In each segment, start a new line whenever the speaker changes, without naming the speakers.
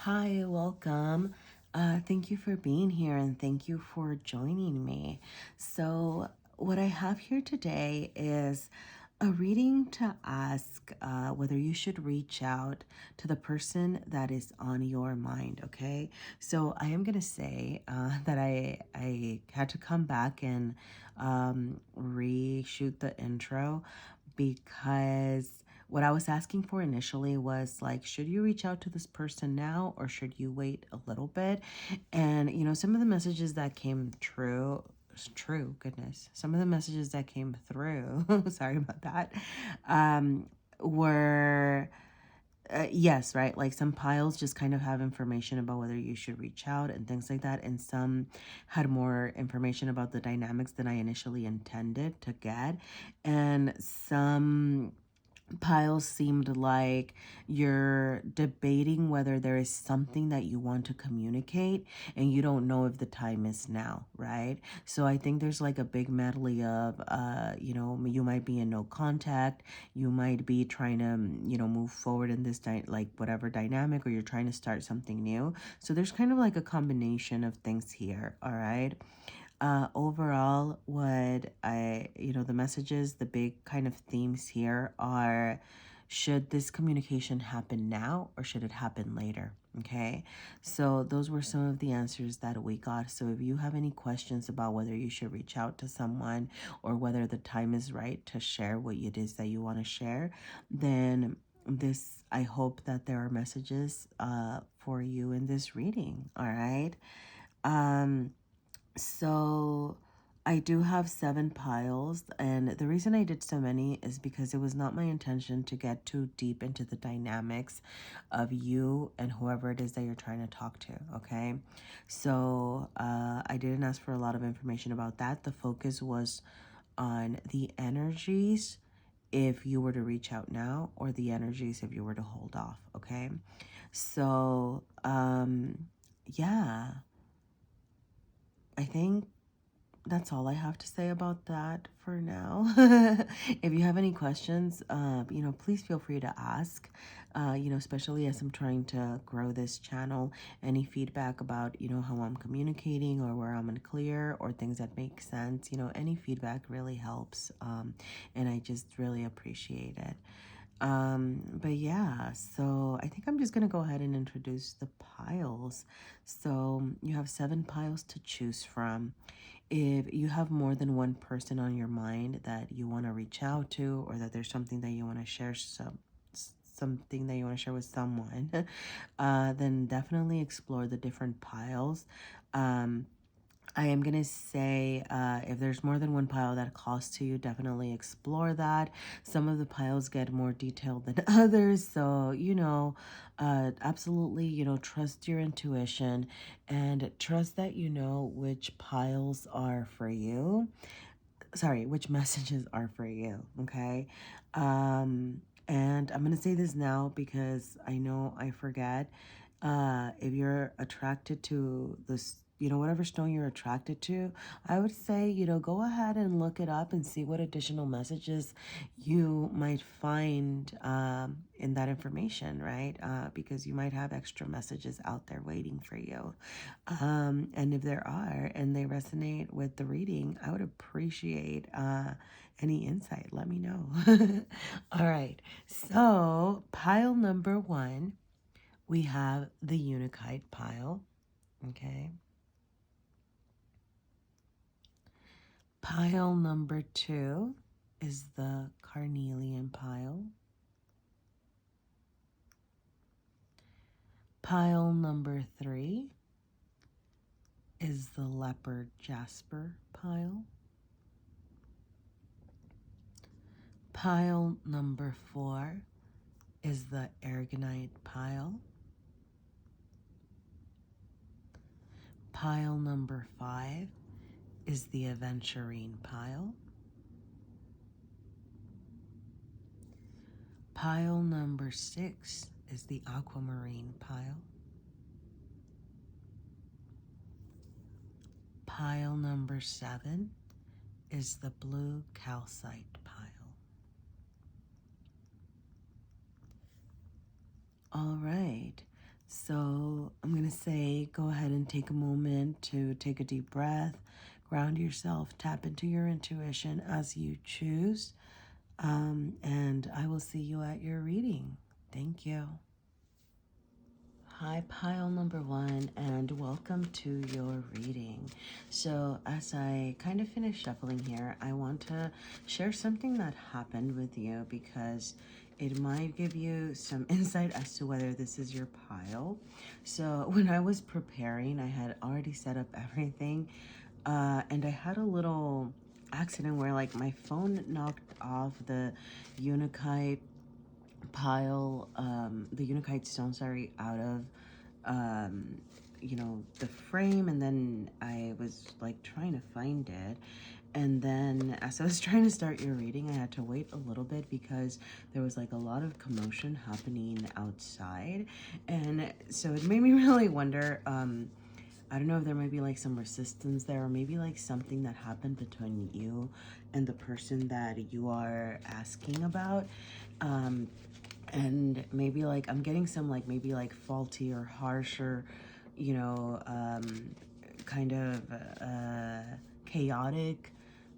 Hi, welcome. Thank you for being here and thank you for joining me. So, what I have here today is a reading to ask whether you should reach out to the person that is on your mind, okay? So, I am going to say that I had to come back and reshoot the intro because what I was asking for initially was like, should you reach out to this person now or should you wait a little bit? And, some of the messages that came goodness, some of the messages that came through, sorry about that, were, yes, right? Like some piles just kind of have information about whether you should reach out and things like that. And some had more information about the dynamics than I initially intended to get. And some piles seemed like you're debating whether there is something that you want to communicate and you don't know if the time is now, right? So I think there's like a big medley of you might be in no contact, you might be trying to move forward in this like whatever dynamic, or you're trying to start something new. So there's kind of like a combination of things here. All right. Overall, what the messages, the big kind of themes here are, should this communication happen now or should it happen later? Okay, so those were some of the answers that we got. So if you have any questions about whether you should reach out to someone or whether the time is right to share what it is that you want to share, then I hope that there are messages for you in this reading. All right. So I do have 7 piles, and the reason I did so many is because it was not my intention to get too deep into the dynamics of you and whoever it is that you're trying to talk to, okay? So I didn't ask for a lot of information about that. The focus was on the energies if you were to reach out now, or the energies if you were to hold off, okay? So, yeah. I think that's all I have to say about that for now. If you have any questions, please feel free to ask, especially as I'm trying to grow this channel. Any feedback about, how I'm communicating or where I'm unclear or things that make sense, any feedback really helps. And I just really appreciate it. But yeah, so I think I'm just gonna go ahead and introduce the piles. So you have 7 piles to choose from. If you have more than one person on your mind that you want to reach out to, or that there's something that you want to share, something that you want to share with someone, then definitely explore the different piles. I am going to say if there's more than one pile that calls to you, definitely explore that. Some of the piles get more detailed than others. So, absolutely, trust your intuition and trust that you know which piles are for you. Sorry, which messages are for you. Okay. And I'm going to say this now because I know I forget. If you're attracted to this, whatever stone you're attracted to, I would say, go ahead and look it up and see what additional messages you might find in that information, right? Because you might have extra messages out there waiting for you. And if there are, and they resonate with the reading, I would appreciate any insight. Let me know. All right. So, pile number 1, we have the Unakite pile. Okay. Pile number 2 is the Carnelian pile. Pile number 3 is the Leopard Jasper pile. Pile number 4 is the Aragonite pile. Pile number 5 is the Aventurine pile. Pile number 6 is the Aquamarine pile. Pile number 7 is the blue Calcite pile. All right, So I'm going to say go ahead and take a moment to take a deep breath, ground yourself, tap into your intuition as you choose. And I will see you at your reading. Thank you. Hi, pile number one, and welcome to your reading. So, as I kind of finish shuffling here, I want to share something that happened with you because it might give you some insight as to whether this is your pile. So, when I was preparing, I had already set up everything, and I had a little accident where, like, my phone knocked off the Unakite pile, the Unakite stone, sorry, out of the frame, and then I was like trying to find it, and then as I was trying to start your reading, I had to wait a little bit because there was like a lot of commotion happening outside, and so it made me really wonder, I don't know if there might be like some resistance there, or maybe like something that happened between you and the person that you are asking about. And maybe like I'm getting some like maybe like faulty or harsher, kind of chaotic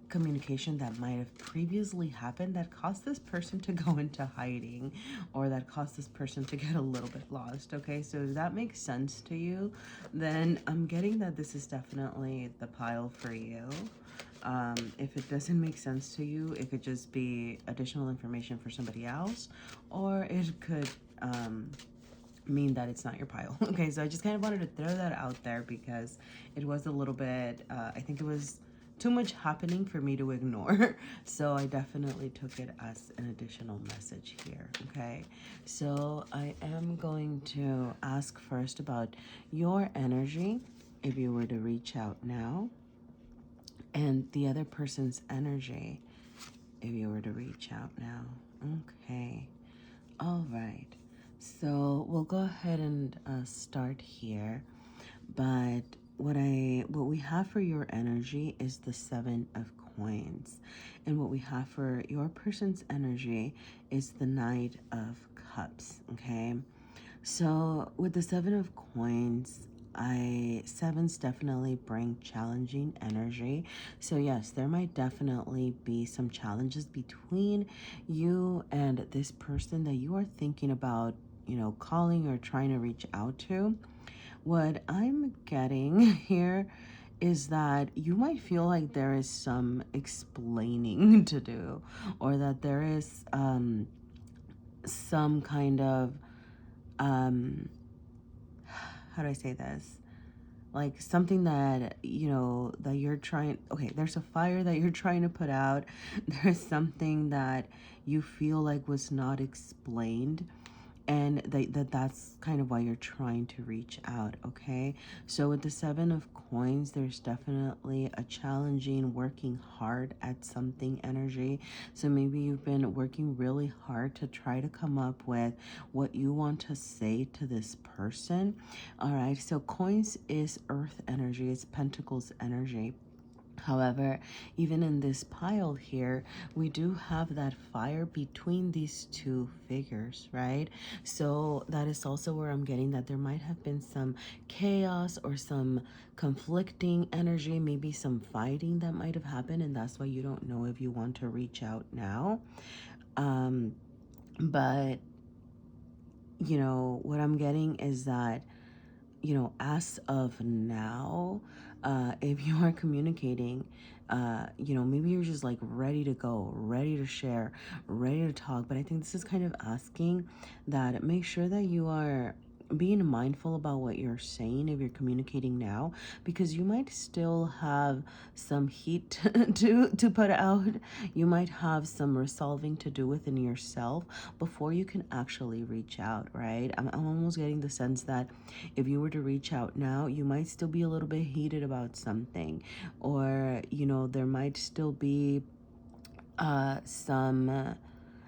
communication that might have previously happened that caused this person to go into hiding, or that caused this person to get a little bit lost. Okay, so if that makes sense to you, then I'm getting that this is definitely the pile for you. If it doesn't make sense to you, it could just be additional information for somebody else, or it could mean that it's not your pile. Okay, so I just kind of wanted to throw that out there because it was a little bit, I think it was too much happening for me to ignore. So I definitely took it as an additional message here. Okay, so I am going to ask first about your energy if you were to reach out now, and the other person's energy if you were to reach out now. Okay. All right. So we'll go ahead and start here. But what we have for your energy is the 7 of coins. And what we have for your person's energy is the Knight of Cups. Okay. So with the 7 of coins, sevens definitely bring challenging energy. So yes, there might definitely be some challenges between you and this person that you are thinking about, calling or trying to reach out to. What I'm getting here is that you might feel like there is some explaining to do, or that there is some kind of how do I say this? Like something that, that you're trying, okay, there's a fire that you're trying to put out. There's something that you feel like was not explained, and that's kind of why you're trying to reach out. Okay, so with the 7 of coins, there's definitely a challenging working hard at something energy. So maybe you've been working really hard to try to come up with what you want to say to this person. All right, so coins is earth energy, it's pentacles energy. However, even in this pile here, we do have that fire between these two figures, right? So that is also where I'm getting that there might have been some chaos or some conflicting energy, maybe some fighting that might have happened, and that's why you don't know if you want to reach out now. But, what I'm getting is that, as of now, if you are communicating, maybe you're just like ready to go, ready to share, ready to talk. But I think this is kind of asking that make sure that you are being mindful about what you're saying if you're communicating now, because you might still have some heat to put out. You might have some resolving to do within yourself before you can actually reach out, right? I'm almost getting the sense that if you were to reach out now, you might still be a little bit heated about something, or there might still be some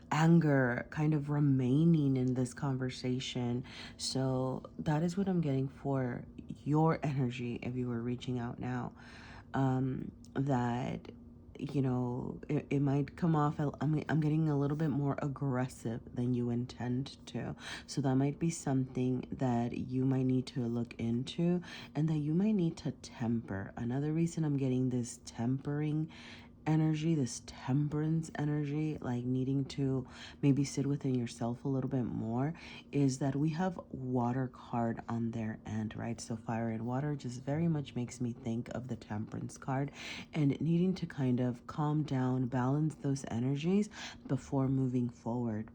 anger kind of remaining in this conversation. So that is what I'm getting for your energy if you were reaching out now. That you know, it might come off, I'm getting a little bit more aggressive than you intend to. So that might be something that you might need to look into, and that you might need to temper. Another reason I'm getting this tempering energy, this temperance energy, like needing to maybe sit within yourself a little bit more, is that we have water card on their end, right? So fire and water just very much makes me think of the temperance card, and needing to kind of calm down, balance those energies before moving forward.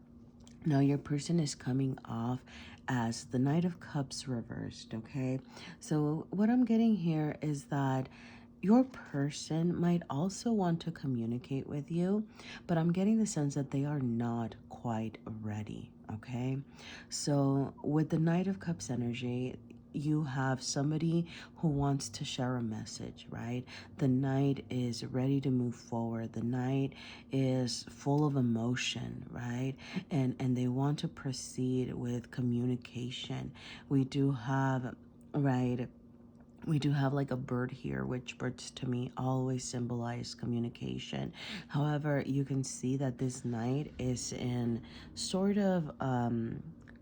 Now, your person is coming off as the Knight of Cups reversed, okay? So, what I'm getting here is that your person might also want to communicate with you, but I'm getting the sense that they are not quite ready, okay? So, with the Knight of Cups energy, you have somebody who wants to share a message, right? The knight is ready to move forward. The knight is full of emotion, right? And they want to proceed with communication. We do have, right, we do have like a bird here, which birds to me always symbolize communication. However, you can see that this knight is in sort of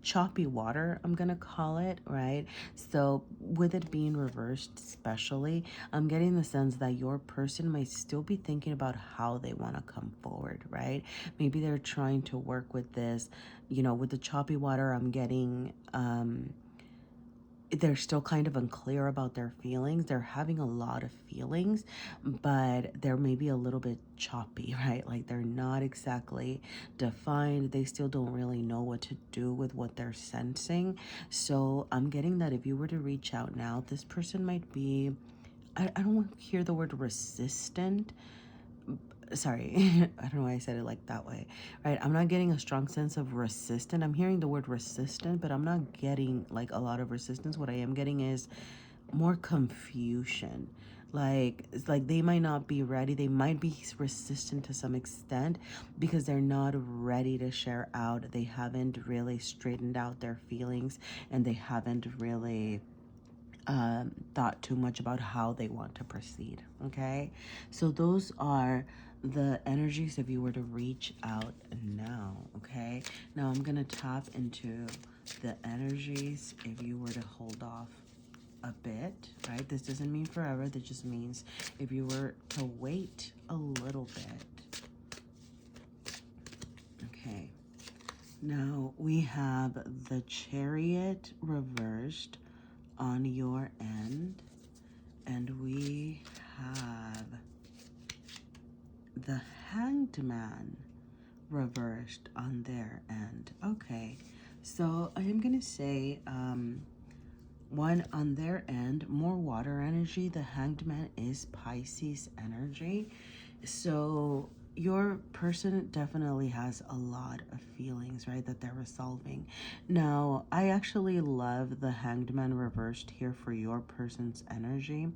choppy water, I'm gonna call it, right? So with it being reversed especially, I'm getting the sense that your person might still be thinking about how they want to come forward, right? Maybe they're trying to work with this, you know, with the choppy water. I'm getting they're still kind of unclear about their feelings. They're having a lot of feelings, but they're maybe a little bit choppy, right? Like they're not exactly defined. They still don't really know what to do with what they're sensing. So I'm getting that if you were to reach out now, this person might be, I don't hear the word resistant. Sorry, I don't know why I said it like that way, right? I'm not getting a strong sense of resistant. I'm hearing the word resistant, but I'm not getting like a lot of resistance. What I am getting is more confusion. Like, it's like they might not be ready. They might be resistant to some extent because they're not ready to share out. They haven't really straightened out their feelings, and they haven't really thought too much about how they want to proceed. Okay, so those are the energies if you were to reach out now. Okay, now I'm gonna tap into the energies if you were to hold off a bit, right? This doesn't mean forever. That just means if you were to wait a little bit. Okay, now we have the Chariot reversed on your end, and we have the Hanged Man reversed on their end. Okay, so I am gonna say one on their end, more water energy. The Hanged Man is Pisces energy, so your person definitely has a lot of feelings, right, that they're resolving. Now, I actually love the Hanged Man reversed here for your person's energy,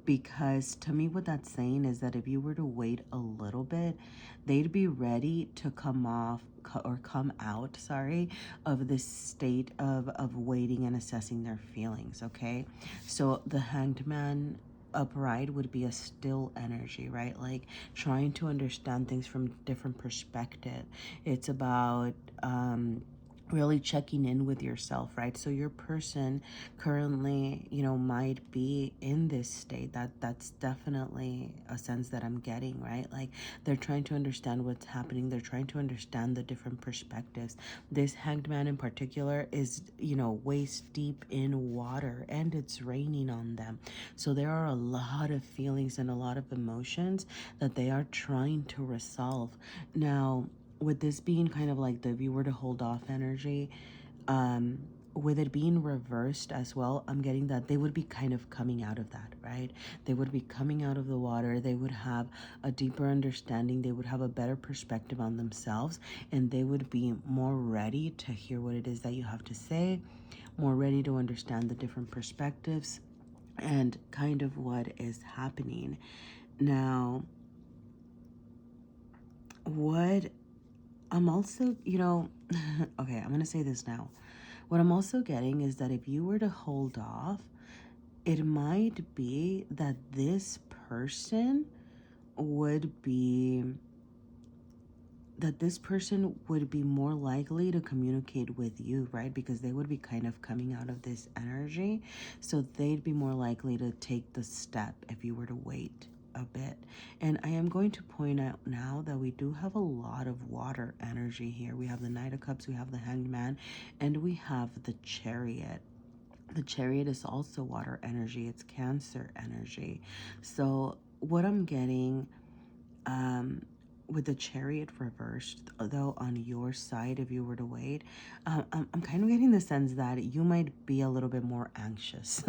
because to me what that's saying is that if you were to wait a little bit, they'd be ready to come off or come out, sorry, of this state of waiting and assessing their feelings. Okay, so the Hanged Man upright would be a still energy, right? Like trying to understand things from different perspective. It's about really checking in with yourself, right? So your person currently, you know, might be in this state. That's definitely a sense that I'm getting, right? Like they're trying to understand what's happening. They're trying to understand the different perspectives. This Hanged Man in particular is, you know, waist deep in water, and it's raining on them. So there are a lot of feelings and a lot of emotions that they are trying to resolve. Now, with this being kind of like the if you were to hold off energy, um, with it being reversed as well, I'm getting that they would be kind of coming out of that, right? They would be coming out of the water. They would have a deeper understanding. They would have a better perspective on themselves, and they would be more ready to hear what it is that you have to say, more ready to understand the different perspectives and kind of what is happening. Now, what I'm also, you know, okay, I'm going to say this now. What I'm also getting is that if you were to hold off, it might be that this person would be that this person would be more likely to communicate with you, right? Because they would be kind of coming out of this energy. So they'd be more likely to take the step if you were to wait a bit. And I am going to point out now that we do have a lot of water energy here. We have the Knight of Cups, we have the Hanged Man, and we have the Chariot. The Chariot is also water energy. It's Cancer energy. So what I'm getting, with the Chariot reversed, though, on your side, if you were to wait, I'm kind of getting the sense that you might be a little bit more anxious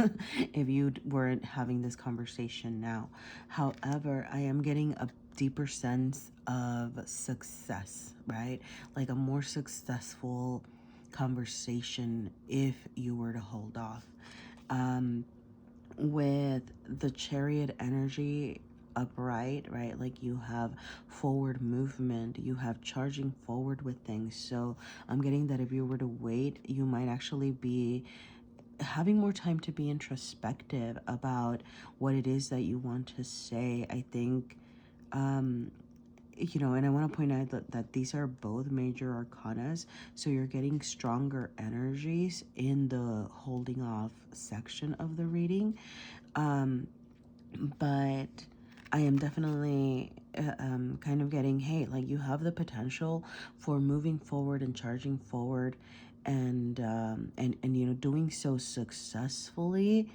if you weren't having this conversation now. However, I am getting a deeper sense of success, right? Like a more successful conversation if you were to hold off. With the Chariot energy upright, right? Like you have forward movement, you have charging forward with things. So I'm getting that if you were to wait, you might actually be having more time to be introspective about what it is that you want to say. I think, and I want to point out that these are both major arcanas, so you're getting stronger energies in the holding off section of the reading. But I am definitely kind of getting, hey, like you have the potential for moving forward and charging forward, and doing so successfully.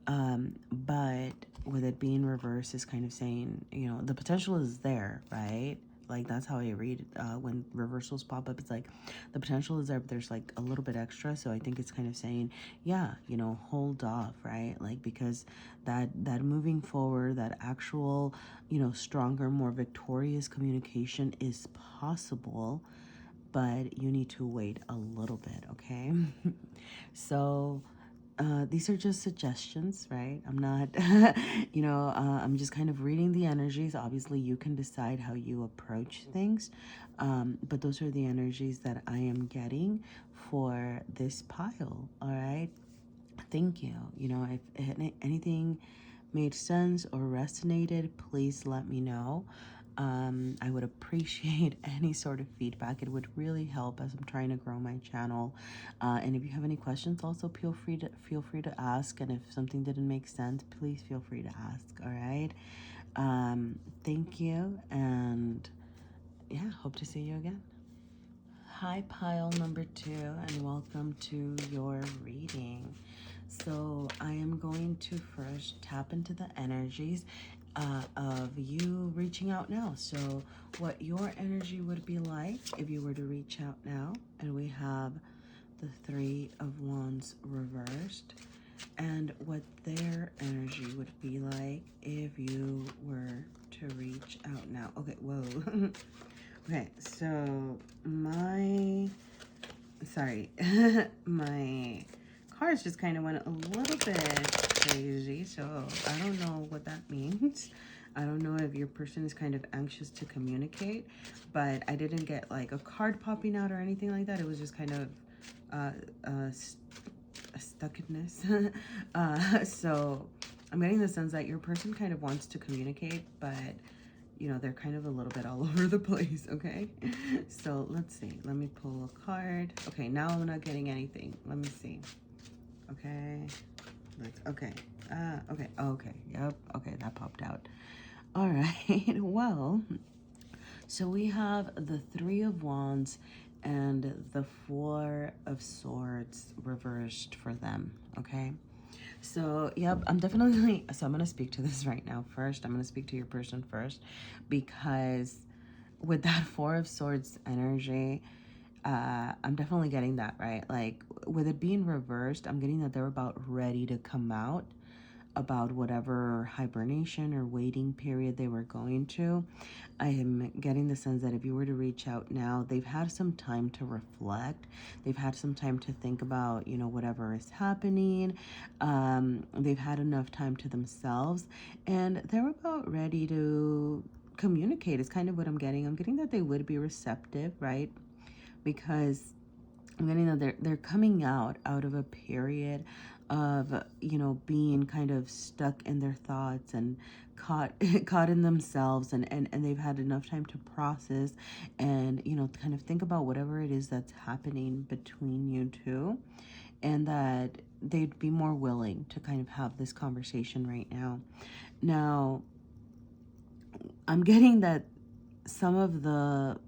But with it being reversed is kind of saying, the potential is there, right? Like that's how I read it. When reversals pop up, it's like the potential is there, but there's like a little bit extra. So I think it's kind of saying, yeah, hold off, right? Like because that moving forward, that actual, stronger, more victorious communication is possible, but you need to wait a little bit, okay? So these are just suggestions, right? I'm not, I'm just kind of reading the energies. Obviously, you can decide how you approach things, but those are the energies that I am getting for this pile, all right? Thank you. If anything made sense or resonated, please let me know. I would appreciate any sort of feedback. It would really help as I'm trying to grow my channel. And if you have any questions, also feel free to ask. And if something didn't make sense, please feel free to ask. All right. Thank you, and yeah, hope to see you again. Hi, pile number 2, and welcome to your reading. So I am going to first tap into the energies of you reaching out now. So what your energy would be like if you were to reach out now. And we have the 3 of Wands reversed. And what their energy would be like if you were to reach out now. Okay, whoa. Okay, so my cards just kind of went a little bit crazy, so I don't know what that means. I don't know if your person is kind of anxious to communicate, but I didn't get like a card popping out or anything like that. It was just kind of a stuckness. So I'm getting the sense that your person kind of wants to communicate, but they're kind of a little bit all over the place, okay? So let's see. Let me pull a card. Okay, now I'm not getting anything. Let me see. Okay. Okay. Okay. Yep. Okay, that popped out. All right. Well, so we have the 3 of Wands and the 4 of Swords reversed for them, okay? So, yep, so I'm going to speak to this right now first. I'm going to speak to your person first, because with that 4 of Swords energy, I'm definitely getting that, right? Like, with it being reversed, I'm getting that they're about ready to come out about whatever hibernation or waiting period they were going to. I am getting the sense that if you were to reach out now, they've had some time to reflect. They've had some time to think about, whatever is happening. They've had enough time to themselves, and they're about ready to communicate is kind of what I'm getting. I'm getting that they would be receptive, right? Because I'm getting that they're coming out of a period of, you know, being kind of stuck in their thoughts and caught caught in themselves, and they've had enough time to process and, you know, kind of think about whatever it is that's happening between you two, and that they'd be more willing to kind of have this conversation right now. Now, I'm getting that some of the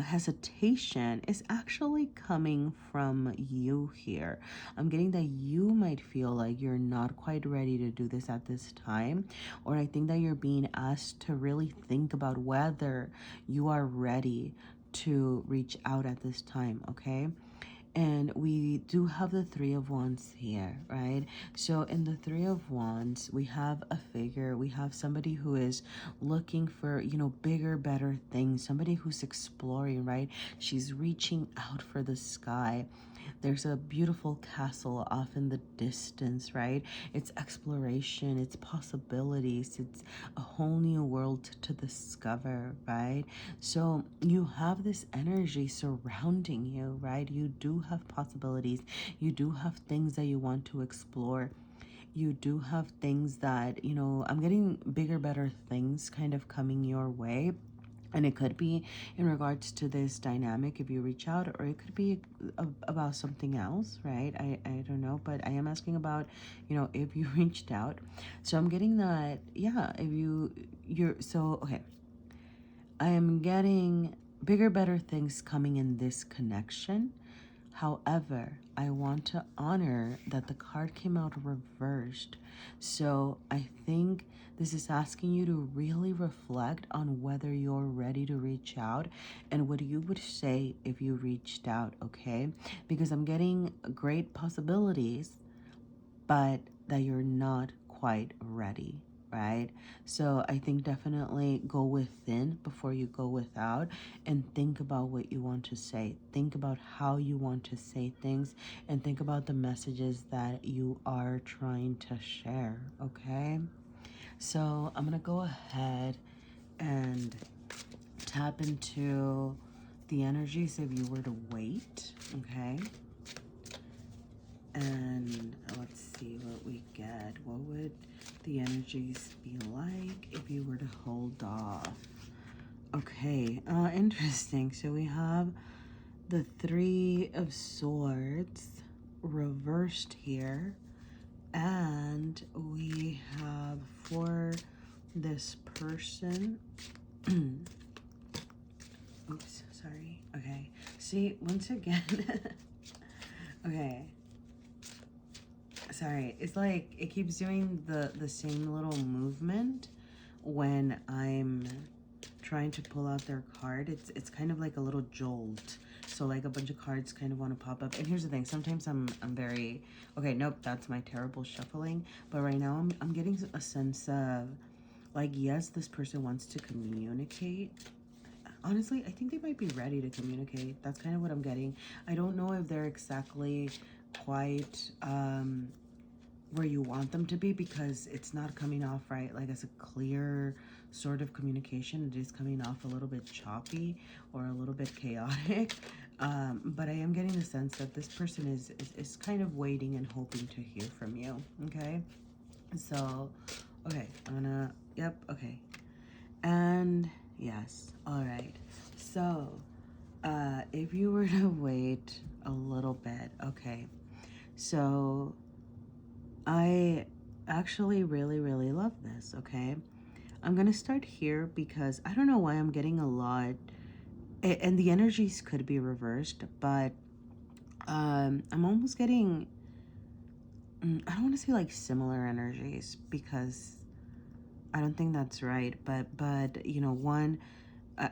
hesitation is actually coming from you here. I'm getting that you might feel like you're not quite ready to do this at this time, or I think that you're being asked to really think about whether you are ready to reach out at this time, okay? And we do have the Three of Wands here, right? So in the Three of Wands, we have a figure, we have somebody who is looking for, you know, bigger, better things, somebody who's exploring, right? She's reaching out for the sky. There's a beautiful castle off in the distance, right? It's exploration, it's possibilities, it's a whole new world to discover, right? So you have this energy surrounding you, right? You do have possibilities, you do have things that you want to explore. You do have things that, you know, I'm getting bigger, better things kind of coming your way. And it could be in regards to this dynamic if you reach out, or it could be about something else, right? I don't know, but I am asking about, you know, if you reached out. So I'm getting that, yeah, if you're, so, okay. I am getting bigger, better things coming in this connection. However, I want to honor that the card came out reversed. So I think this is asking you to really reflect on whether you're ready to reach out and what you would say if you reached out, okay? Because I'm getting great possibilities, but that you're not quite ready, right? So I think definitely go within before you go without, and think about what you want to say. Think about how you want to say things, and think about the messages that you are trying to share, okay? So I'm gonna go ahead and tap into the energies if you were to wait, okay? And let's see what we get. What would the energies be like if you were to hold off? Okay, interesting. So we have the Three of Swords reversed here. And we have for this person. Oops, sorry. Okay. See, once again. Okay. Sorry, it's like it keeps doing the same little movement when I'm trying to pull out their card. It's kind of like a little jolt. So like a bunch of cards kind of want to pop up. And here's the thing, sometimes I'm very, okay, nope, that's my terrible shuffling. But right now I'm getting a sense of like, yes, this person wants to communicate. Honestly, I think they might be ready to communicate. That's kind of what I'm getting. I don't know if they're exactly quite where you want them to be, because it's not coming off right like as a clear sort of communication. It is coming off a little bit choppy or a little bit chaotic. But I am getting the sense that this person is kind of waiting and hoping to hear from you, okay? So, okay, I'm gonna, yep, okay. And yes, all right. So, if you were to wait a little bit, okay. So, I actually really, really love this, okay? I'm going to start here because I don't know why I'm getting a lot, and the energies could be reversed, but I'm almost getting, I don't want to say like similar energies because I don't think that's right, but you know, one,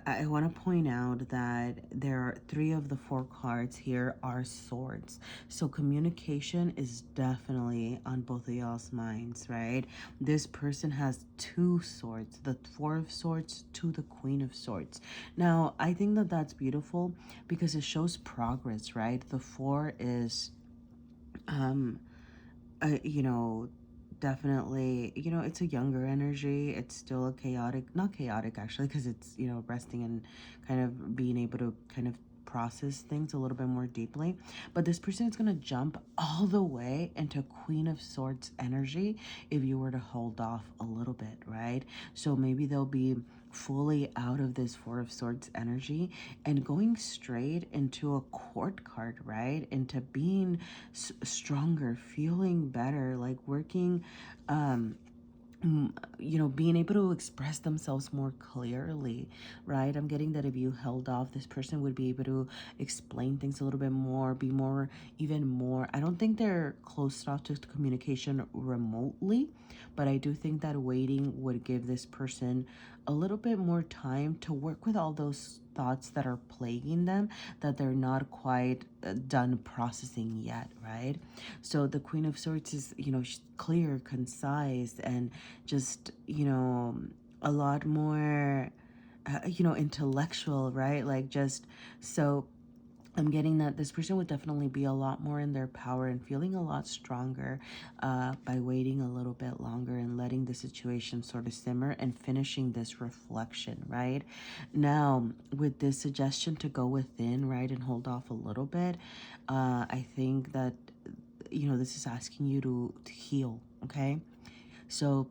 I want to point out that there are three of the four cards here are swords. So communication is definitely on both of y'all's minds, right? This person has two swords, the Four of Swords to the Queen of Swords. Now, I think that that's beautiful because it shows progress, right? The four is, you know, definitely, you know, it's a younger energy. It's still a chaotic, not chaotic actually, because it's, you know, resting and kind of being able to kind of process things a little bit more deeply. But this person is going to jump all the way into Queen of Swords energy if you were to hold off a little bit, right? So maybe they'll be fully out of this Four of Swords energy and going straight into a court card, right? Into being stronger, feeling better, like working, you know, being able to express themselves more clearly, right? I'm getting that if you held off, this person would be able to explain things a little bit more, be more, even more. I don't think they're closed off to communication remotely, but I do think that waiting would give this person a little bit more time to work with all those thoughts that are plaguing them that they're not quite done processing yet, right? So the Queen of Swords is, you know, clear, concise, and just, you know, a lot more, you know, intellectual, right? Like, just so I'm getting that this person would definitely be a lot more in their power and feeling a lot stronger by waiting a little bit longer and letting the situation sort of simmer and finishing this reflection, right? Now, with this suggestion to go within, right, and hold off a little bit, I think that, you know, this is asking you to heal, okay? So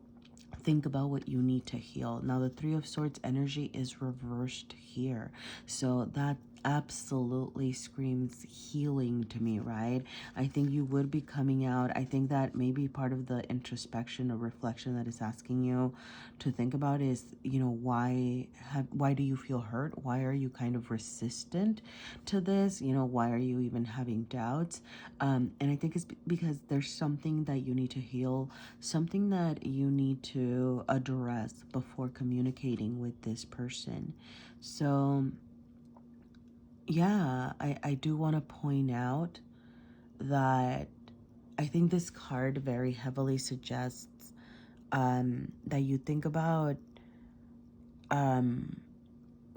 think about what you need to heal. Now, the Three of Swords energy is reversed here. So that absolutely screams healing to me, right? I think you would be coming out. I think that maybe part of the introspection or reflection that is asking you to think about is, you know, why do you feel hurt? Why are you kind of resistant to this? You know, why are you even having doubts? And I think it's because there's something that you need to heal, something that you need to address before communicating with this person. So yeah, I do want to point out that I think this card very heavily suggests that you think about,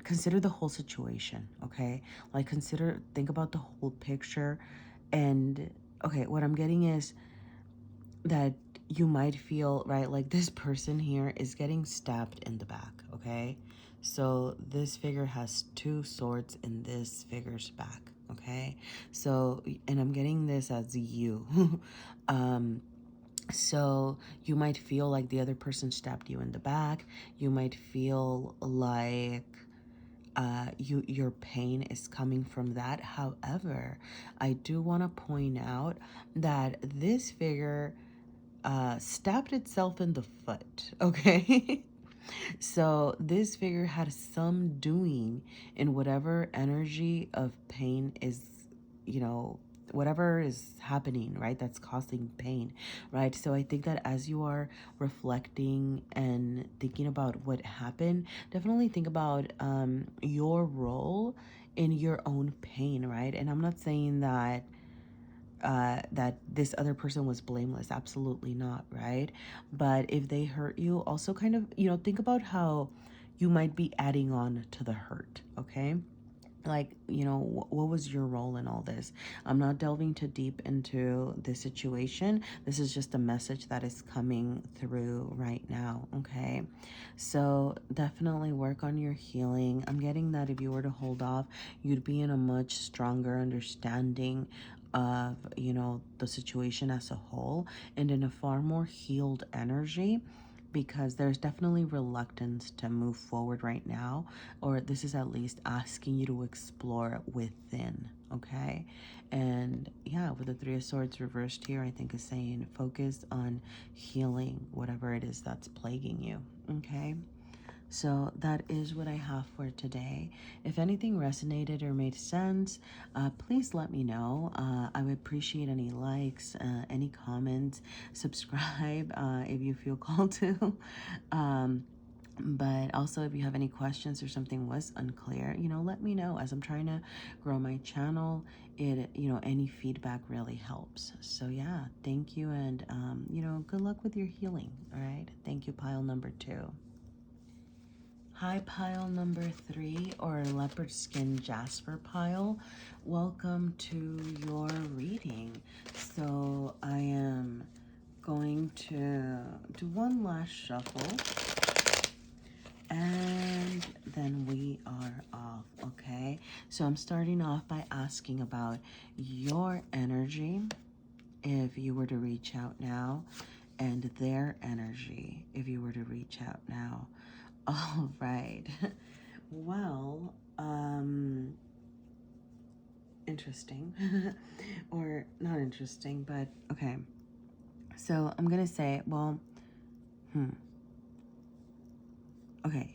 consider the whole situation, okay? Like, think about the whole picture. And okay, what I'm getting is that you might feel, right, like this person here is getting stabbed in the back, okay? So this figure has two swords in this figure's back, okay? So, and I'm getting this as you. So you might feel like the other person stabbed you in the back. You might feel like your pain is coming from that. However, I do want to point out that this figure stabbed itself in the foot, okay? So this figure had some doing in whatever energy of pain is, you know, whatever is happening, right? That's causing pain, right? So I think that as you are reflecting and thinking about what happened, definitely think about your role in your own pain, right? And I'm not saying that that this other person was blameless. Absolutely not, right? But if they hurt you, also kind of, you know, think about how you might be adding on to the hurt, okay? Like, you know, what was your role in all this? I'm not delving too deep into the situation. This is just a message that is coming through right now, okay? So definitely work on your healing. I'm getting that if you were to hold off, you'd be in a much stronger understanding of, you know, the situation as a whole and in a far more healed energy, because there's definitely reluctance to move forward right now, or this is at least asking you to explore within, okay? And yeah, with the Three of Swords reversed here, I think is saying focus on healing whatever it is that's plaguing you, okay? So that is what I have for today. If anything resonated or made sense, please let me know. I would appreciate any likes, any comments, subscribe if you feel called to. But also, if you have any questions or something was unclear, you know, let me know. As I'm trying to grow my channel, you know, any feedback really helps. So yeah, thank you, and you know, good luck with your healing. All right, thank you, pile number 2. Hi, pile number 3, or leopard skin Jasper pile. Welcome to your reading. So I am going to do one last shuffle, And then we are off, okay? So I'm starting off by asking about your energy if you were to reach out now, and their energy if you were to reach out now. All right. Well, interesting. Or not interesting, but okay. So I'm gonna say, well, okay.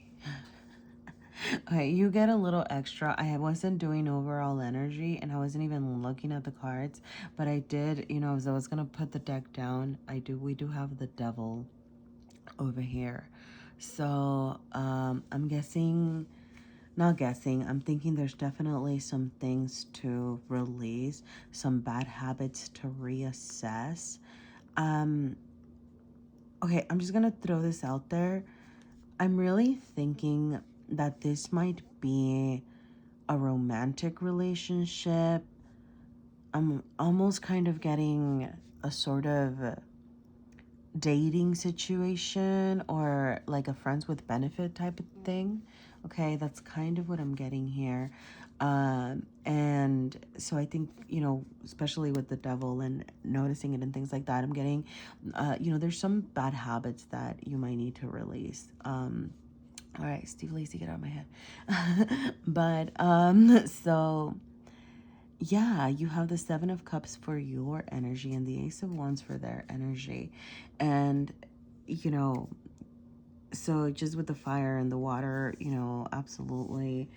Okay, you get a little extra. I wasn't doing overall energy and I wasn't even looking at the cards, but I did, you know, as I was gonna put the deck down, we do have the devil over here. So I'm guessing, not guessing, I'm thinking there's definitely some things to release, some bad habits to reassess. Okay, I'm just gonna throw this out there. I'm really thinking that this might be a romantic relationship. I'm almost kind of getting a sort of dating situation or like a friends with benefit type of thing. Okay, that's kind of what I'm getting here. And so I think, you know, especially with the devil and noticing it and things like that, I'm getting, you know, there's some bad habits that you might need to release. All right, Steve Lacy, get out of my head. But so yeah, you have the Seven of Cups for your energy and the Ace of Wands for their energy. And, you know, so just with the fire and the water, you know, absolutely.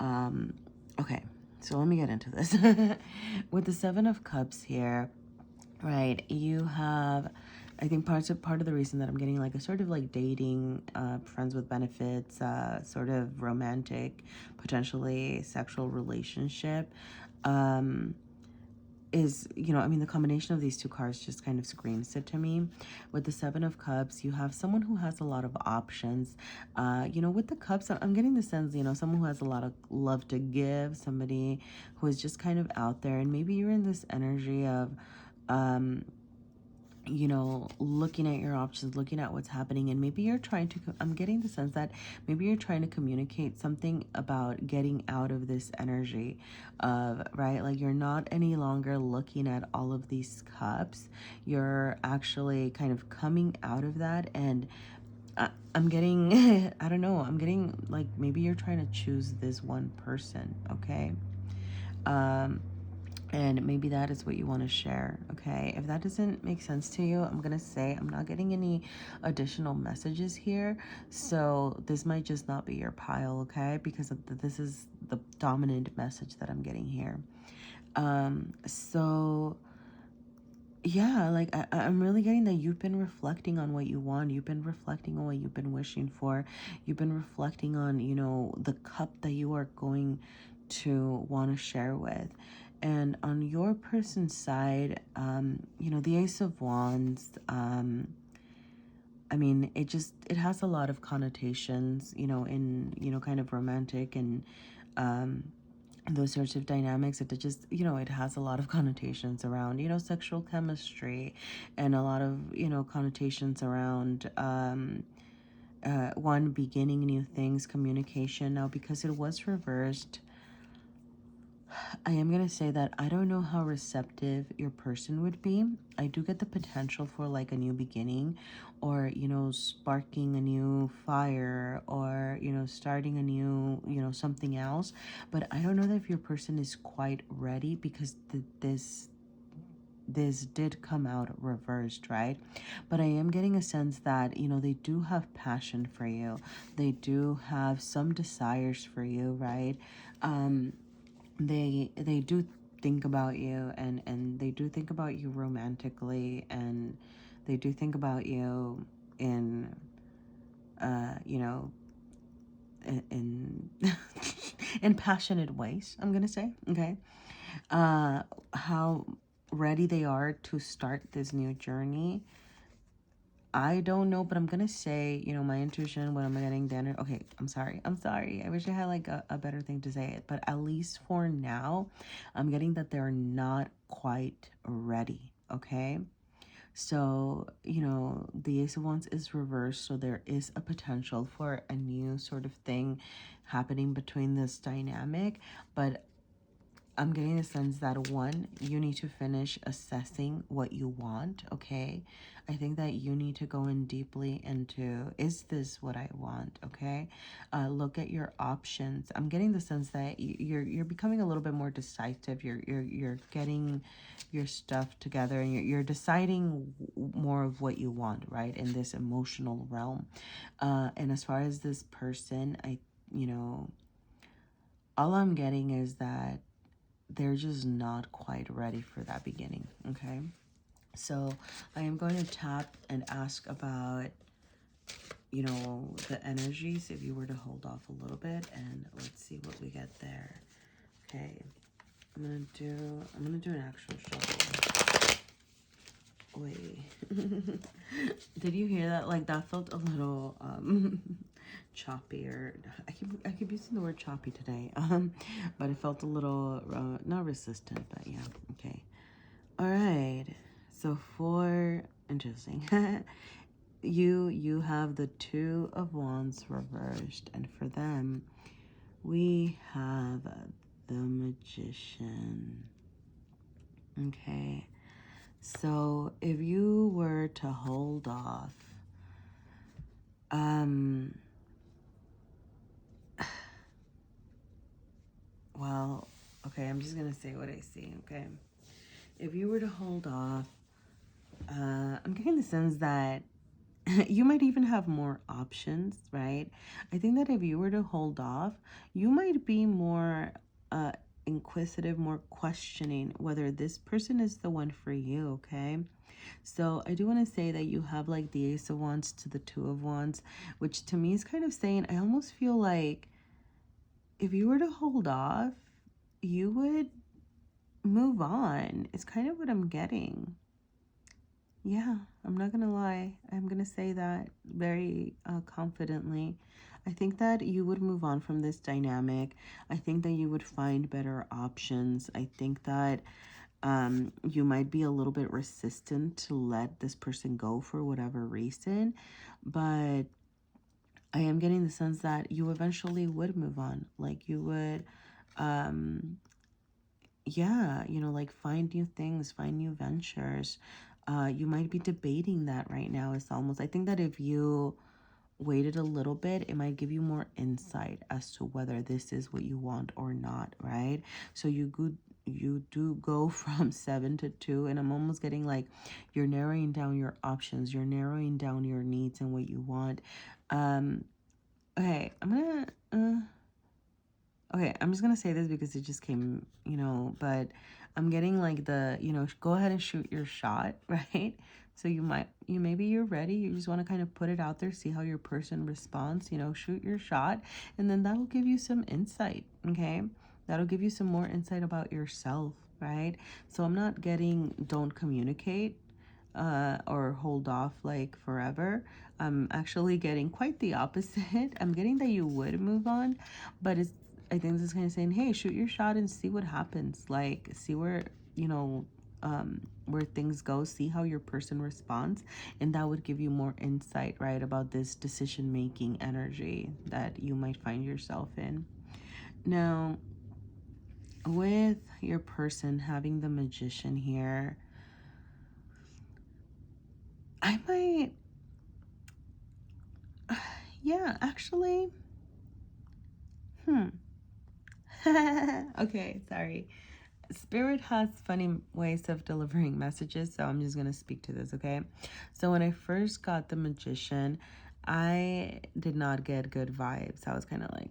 Okay, so let me get into this. With the Seven of Cups here, right, you have, I think part of the reason that I'm getting like a sort of like dating, friends with benefits, sort of romantic, potentially sexual relationship, is, you know, I mean, the combination of these two cards just kind of screams it to me. With the Seven of Cups, you have someone who has a lot of options. You know, with the Cups, I'm getting the sense, you know, someone who has a lot of love to give, somebody who is just kind of out there, and maybe you're in this energy of, you know, looking at your options, looking at what's happening, and maybe you're trying to, I'm getting the sense that maybe you're trying to communicate something about getting out of this energy of, right, like you're not any longer looking at all of these cups. You're actually kind of coming out of that, and I'm getting, I don't know, I'm getting like maybe you're trying to choose this one person, okay? And maybe that is what you want to share, okay? If that doesn't make sense to you, I'm gonna say I'm not getting any additional messages here, so this might just not be your pile, okay? Because this is the dominant message that I'm getting here. So yeah, like I'm really getting that you've been reflecting on what you want. You've been reflecting on what you've been wishing for. You've been reflecting on, you know, the cup that you are going to want to share with. And on your person's side, you know, the Ace of Wands, I mean, it has a lot of connotations, you know, in, you know, kind of romantic and, those sorts of dynamics. It just, you know, it has a lot of connotations around, you know, sexual chemistry, and a lot of, you know, connotations around one, beginning new things, communication. Now, because it was reversed, I am going to say that I don't know how receptive your person would be. I do get the potential for like a new beginning, or, you know, sparking a new fire, or, you know, starting a new, you know, something else. But I don't know that if your person is quite ready, because this did come out reversed, right? But I am getting a sense that, you know, they do have passion for you. They do have some desires for you, right? They do think about you, and they do think about you romantically, and they do think about you in you know, in in passionate ways, I'm gonna say, okay? How ready they are to start this new journey, I don't know, but I'm gonna say, you know, my intuition, what I'm getting then. Okay, I'm sorry. I wish I had like a better thing to say it, but at least for now, I'm getting that they're not quite ready, okay? So, you know, the Ace of Wands is reversed, so there is a potential for a new sort of thing happening between this dynamic. But I'm getting the sense that, one, you need to finish assessing what you want, okay? I think that you need to go in deeply into, is this what I want, okay? Look at your options. I'm getting the sense that you're becoming a little bit more decisive. You're getting your stuff together, and you're deciding more of what you want, right? In this emotional realm. And as far as this person, you know, all I'm getting is that they're just not quite ready for that beginning, okay? So I am going to tap and ask about, you know, the energies, if you were to hold off a little bit, and let's see what we get there. Okay, I'm gonna do an actual shuffle. Wait. Did you hear that? Like, that felt a little choppy, or I keep using the word choppy today. But it felt a little not resistant, but yeah. Okay. All right. So interesting. You have the Two of Wands reversed, and for them we have the Magician. Okay. So if you were to hold off, well, okay, I'm just gonna say what I see, okay? If you were to hold off, I'm getting the sense that you might even have more options, right? I think that if you were to hold off, you might be more inquisitive, more questioning whether this person is the one for you, okay? So I do want to say that you have like the Ace of Wands to the Two of Wands, which to me is kind of saying, I almost feel like if you were to hold off, you would move on. It's kind of what I'm getting. Yeah, I'm not gonna lie. I'm gonna say that very confidently. I think that you would move on from this dynamic. I think that you would find better options. I think that you might be a little bit resistant to let this person go for whatever reason, but I am getting the sense that you eventually would move on. Like, you would, yeah, you know, like, find new things, find new ventures. You might be debating that right now. It's almost, I think that if you waited a little bit, it might give you more insight as to whether this is what you want or not, right? So you do go from 7 to 2, and I'm almost getting like you're narrowing down your options, you're narrowing down your needs and what you want. Okay, I'm just gonna say this because it just came, you know, but I'm getting like the, you know, go ahead and shoot your shot, right? So maybe you're ready. You just want to kind of put it out there, see how your person responds, you know, shoot your shot, and then that'll give you some insight, okay? That'll give you some more insight about yourself, right? So I'm not getting don't communicate or hold off like forever. I'm actually getting quite the opposite. I'm getting that you would move on, but I think this is kind of saying, hey, shoot your shot and see what happens. Like, see where, you know, where things go, see how your person responds, and that would give you more insight, right, about this decision-making energy that you might find yourself in. Now, with your person having the Magician here, I might, yeah, actually, okay, sorry. Spirit has funny ways of delivering messages, so I'm just going to speak to this, okay? So when I first got the Magician, I did not get good vibes. I was kind of like,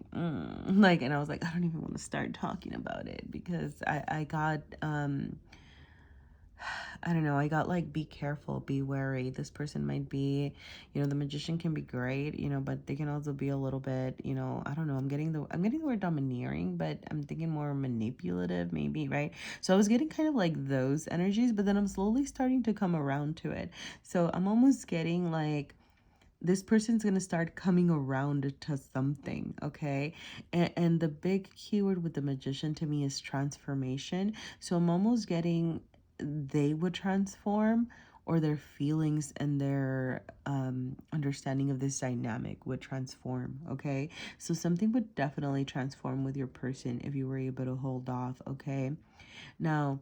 like, and I was like, I don't even want to start talking about it because I got, I don't know, I got like, be careful, be wary. This person might be, you know, the Magician can be great, you know, but they can also be a little bit, you know, I don't know, I'm getting the word domineering, but I'm thinking more manipulative maybe, right? So I was getting kind of like those energies, but then I'm slowly starting to come around to it. So I'm almost getting like, this person's going to start coming around to something, okay? And the big keyword with the Magician to me is transformation. So I'm almost getting they would transform, or their feelings and their understanding of this dynamic would transform, okay? So something would definitely transform with your person if you were able to hold off, okay? Now,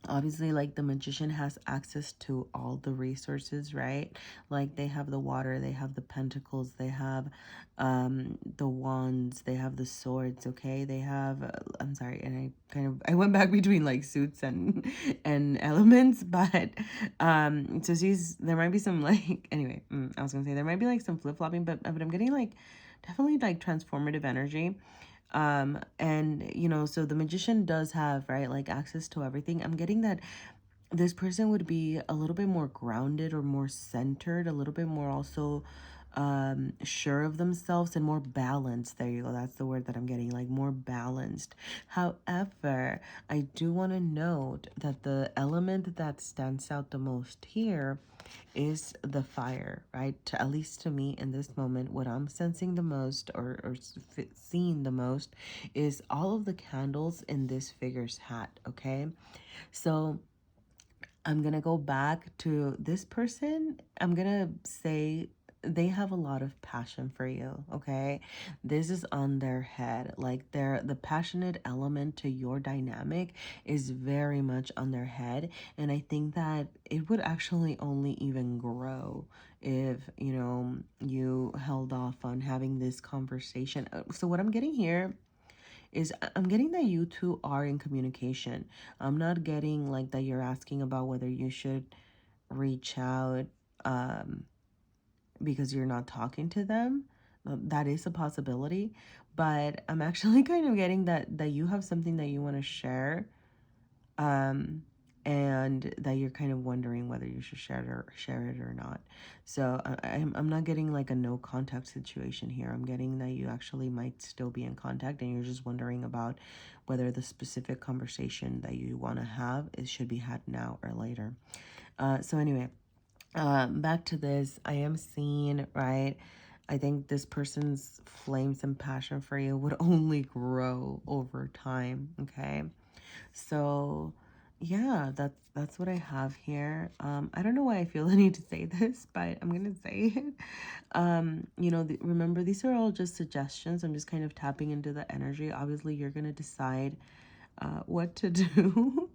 obviously, like, the magician has access to all the resources, right? Like, they have the water, they have the pentacles, they have the wands, they have the swords, okay? They have I'm sorry, and I went back between like suits and and elements, but so there might be some like anyway, I was gonna say there might be like some flip-flopping, but I'm getting like definitely like transformative energy. And you know, so the magician does have, right, like, access to everything. I'm getting that this person would be a little bit more grounded or more centered, a little bit more also sure of themselves and more balanced. There you go, that's the word that I'm getting, like more balanced. However, I do want to note that the element that stands out the most here is the fire, right? At least to me in this moment, what I'm sensing the most, or seeing the most, is all of the candles in this figure's hat, okay? So I'm gonna go back to this person. I'm gonna say they have a lot of passion for you, okay? This is on their head. Like, the passionate element to your dynamic is very much on their head. And I think that it would actually only even grow if, you know, you held off on having this conversation. So what I'm getting here is I'm getting that you two are in communication. I'm not getting like that you're asking about whether you should reach out um, because you're not talking to them. That is a possibility, but I'm actually kind of getting that you have something that you want to share, um, and that you're kind of wondering whether you should share it or not. So I'm not getting like a no contact situation here. I'm getting that you actually might still be in contact, and you're just wondering about whether the specific conversation that you want to have should be had now or later. So anyway, back to this. I am seeing, right, I think this person's flames and passion for you would only grow over time, okay? So yeah, that's what I have here. I don't know why I feel the need to say this, but I'm gonna say it. You know, remember, these are all just suggestions. I'm just kind of tapping into the energy. Obviously, you're gonna decide what to do.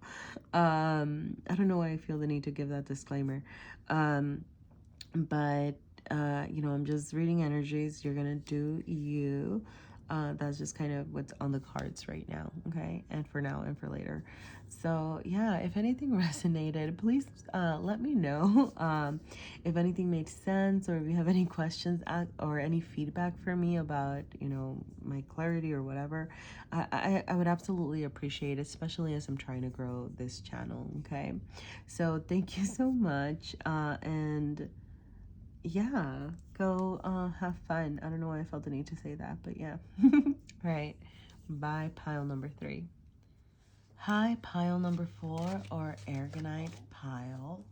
I don't know why I feel the need to give that disclaimer. But you know, I'm just reading energies. You're gonna do you. That's just kind of what's on the cards right now, okay? And for now and for later. So yeah, if anything resonated, please let me know. If anything made sense, or if you have any questions or any feedback for me about, you know, my clarity or whatever, I would absolutely appreciate it, especially as I'm trying to grow this channel, okay? So thank you so much, and yeah, go have fun. I don't know why I felt the need to say that, but yeah. Right. Bye, pile number 3. Hi, pile number 4, or Aragonite pile.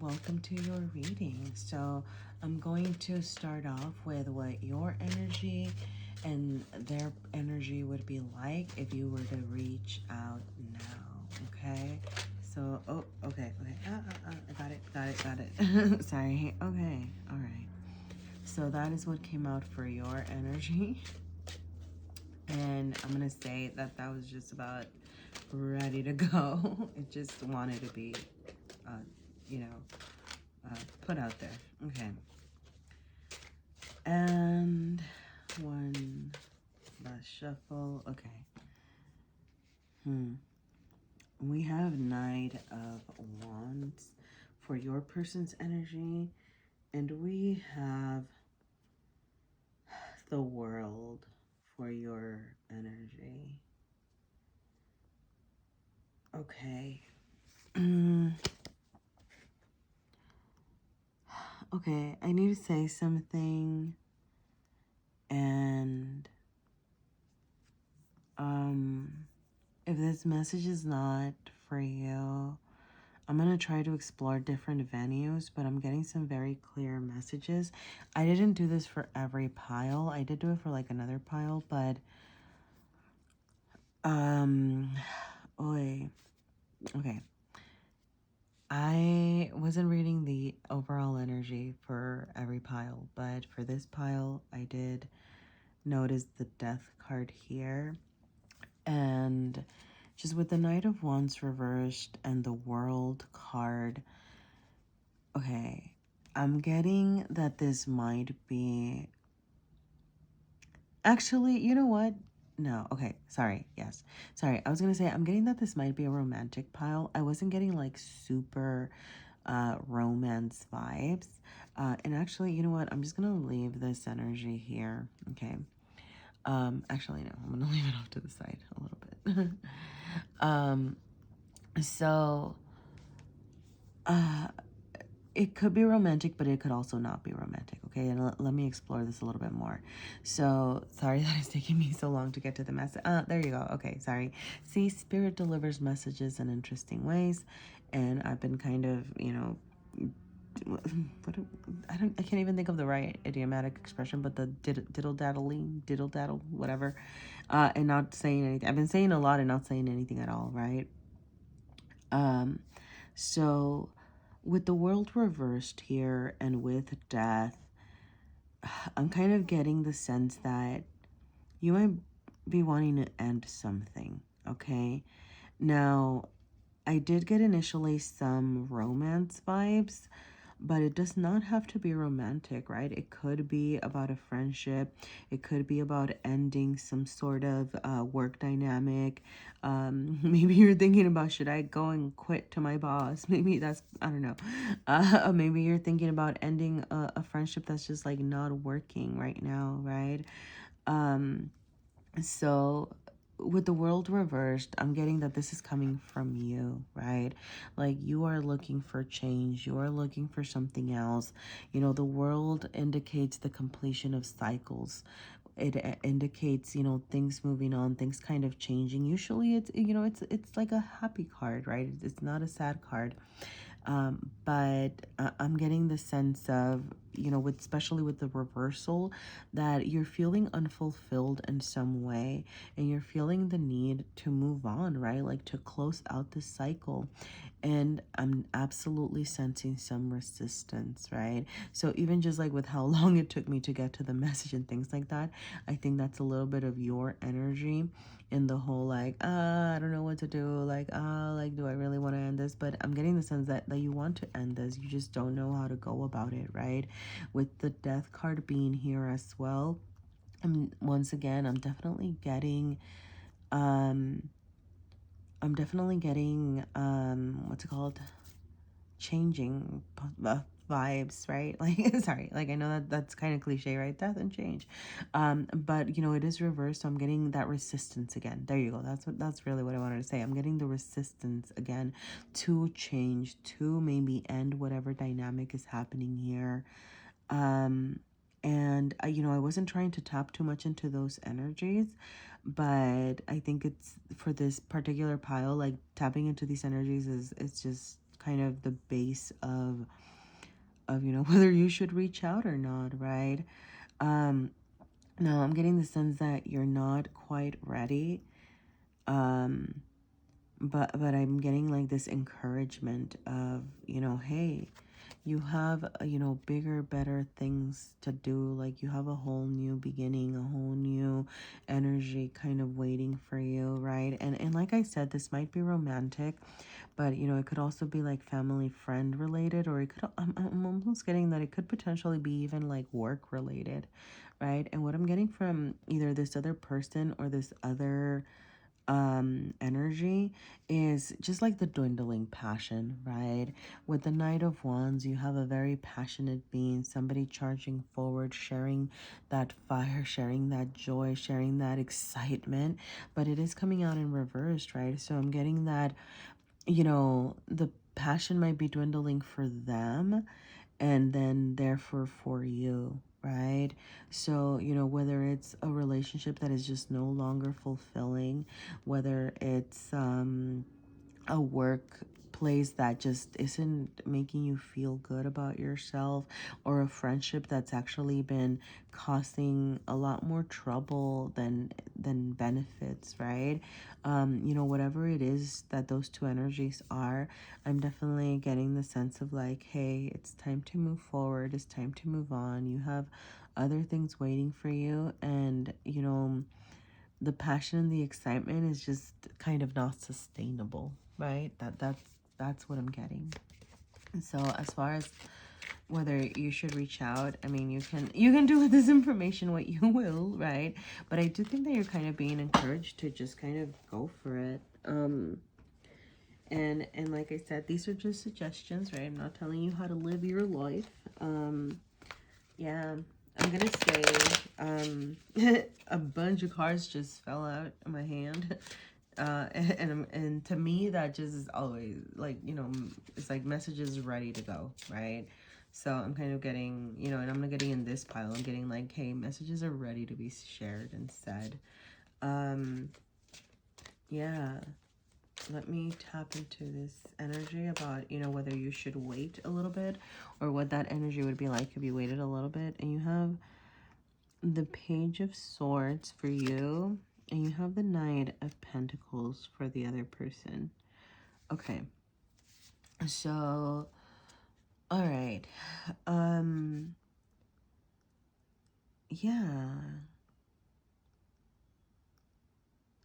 Welcome to your reading. So I'm going to start off with what your energy and their energy would be like if you were to reach out now, okay? So, oh, okay. I got it. Sorry. Okay, all right. So that is what came out for your energy. And I'm gonna say that that was just about ready to go. It just wanted to be, you know, put out there. Okay. And one last shuffle. Okay. We have Knight of Wands for your person's energy, and we have the World for your energy. Okay. Okay, I need to say something, and if this message is not for you, I'm gonna try to explore different venues, but I'm getting some very clear messages. I didn't do this for every pile. I did do it for like another pile, but okay. I wasn't reading the overall energy for every pile, but for this pile, I did notice the death card here. And just with the Knight of Wands reversed and the World card, okay, I'm getting that this might be... Actually, you know what? No, okay, sorry, yes. Sorry, I was gonna say, I'm getting that this might be a romantic pile. I wasn't getting like super romance vibes. And actually, you know what? I'm just gonna leave this energy here, okay? Actually, no, I'm gonna leave it off to the side a little bit. um, so, uh, it could be romantic, but it could also not be romantic, okay? And let me explore this a little bit more. So, sorry that it's taking me so long to get to the message. There you go. Okay, sorry. See, Spirit delivers messages in interesting ways, and I've been kind of, you know, I can't even think of the right idiomatic expression, but the diddle daddle, whatever, and not saying anything. I've been saying a lot and not saying anything at all, right? So with the world reversed here and with death, I'm kind of getting the sense that you might be wanting to end something, okay? Now, I did get initially some romance vibes, but it does not have to be romantic, right? It could be about a friendship. It could be about ending some sort of work dynamic. Maybe you're thinking about, should I go and quit to my boss? Maybe that's, I don't know. Maybe you're thinking about ending a friendship that's just like not working right now, right? So with the world reversed, I'm getting that this is coming from you, right? Like you are looking for change. You are looking for something else. You know, the world indicates the completion of cycles. It indicates, you know, things moving on, things kind of changing. Usually it's, you know, it's like a happy card, right? It's not a sad card. But I'm getting the sense of, you know, with especially with the reversal, that you're feeling unfulfilled in some way and you're feeling the need to move on, right? Like to close out the cycle. And I'm absolutely sensing some resistance, right? So even just like with how long it took me to get to the message and things like that, I think that's a little bit of your energy in the whole like, I don't know what to do, like, like, do I really want to end this? But I'm getting the sense that you want to end this, you just don't know how to go about it, right? With the death card being here as well, once again, um I'm definitely getting what's it called, changing vibes, right? Like, sorry, like I know that that's kind of cliche, right? Death and change. But you know, it is reversed, so I'm getting that resistance again. There you go. That's really what I wanted to say. I'm getting the resistance again to change, to maybe end whatever dynamic is happening here. And you know, I wasn't trying to tap too much into those energies, but I think it's for this particular pile, like tapping into these energies is, it's just kind of the base of, you know, whether you should reach out or not, right? um Now I'm getting the sense that you're not quite ready, um but I'm getting like this encouragement of, you know, hey, you have, you know, bigger, better things to do. Like you have a whole new beginning, a whole new energy kind of waiting for you, right? And like I said, this might be romantic, but you know, it could also be like family friend related, or it could, I'm almost getting that it could potentially be even like work related, right? And what I'm getting from either this other person or this other energy is just like the dwindling passion, right? With the Knight of Wands, you have a very passionate being, somebody charging forward, sharing that fire, sharing that joy, sharing that excitement, but it is coming out in reverse, right? So I'm getting that, you know, the passion might be dwindling for them and then therefore for you, right? So, you know, whether it's a relationship that is just no longer fulfilling, whether it's a work place that just isn't making you feel good about yourself, or a friendship that's actually been causing a lot more trouble than benefits, right? You know, whatever it is that those two energies are, I'm definitely getting the sense of like, hey, it's time to move forward, it's time to move on. You have other things waiting for you, and you know, the passion and the excitement is just kind of not sustainable, right? That's what I'm getting. So as far as whether you should reach out, I mean, you can do with this information what you will, right? But I do think that you're kind of being encouraged to just kind of go for it. And like I said, these are just suggestions, right? I'm not telling you how to live your life. Yeah, I'm gonna say a bunch of cards just fell out of my hand. And to me that just is always like, you know, it's like messages ready to go, right? So I'm kind of getting, you know, and I'm not getting in this pile, I'm getting like, hey, messages are ready to be shared and said. Yeah, let me tap into this energy about, you know, whether you should wait a little bit, or what that energy would be like if you waited a little bit. And you have the Page of Swords for you, and you have the Knight of Pentacles for the other person. Okay, so all right, yeah,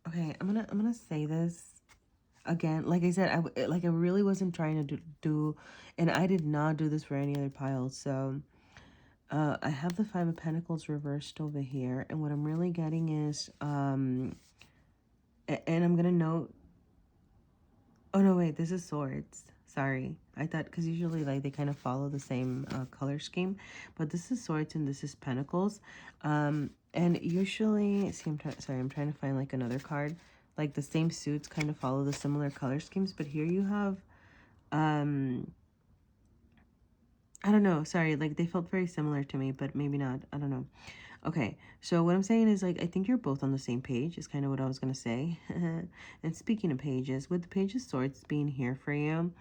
okay, I'm gonna say this again. Like I said, I really wasn't trying to do, and I did not do this for any other pile. So I have the Five of Pentacles reversed over here, and what I'm really getting is and I'm gonna note, oh no, wait, this is Swords. Sorry. I thought, because usually like they kind of follow the same color scheme, but this is Swords and this is Pentacles. And usually, see, sorry, I'm trying to find like another card. Like the same suits kind of follow the similar color schemes, but here you have, I don't know, sorry, like they felt very similar to me, but maybe not, I don't know. Okay, so what I'm saying is, like, I think you're both on the same page, is kind of what I was going to say. And speaking of pages, with the Page of Swords being here for you,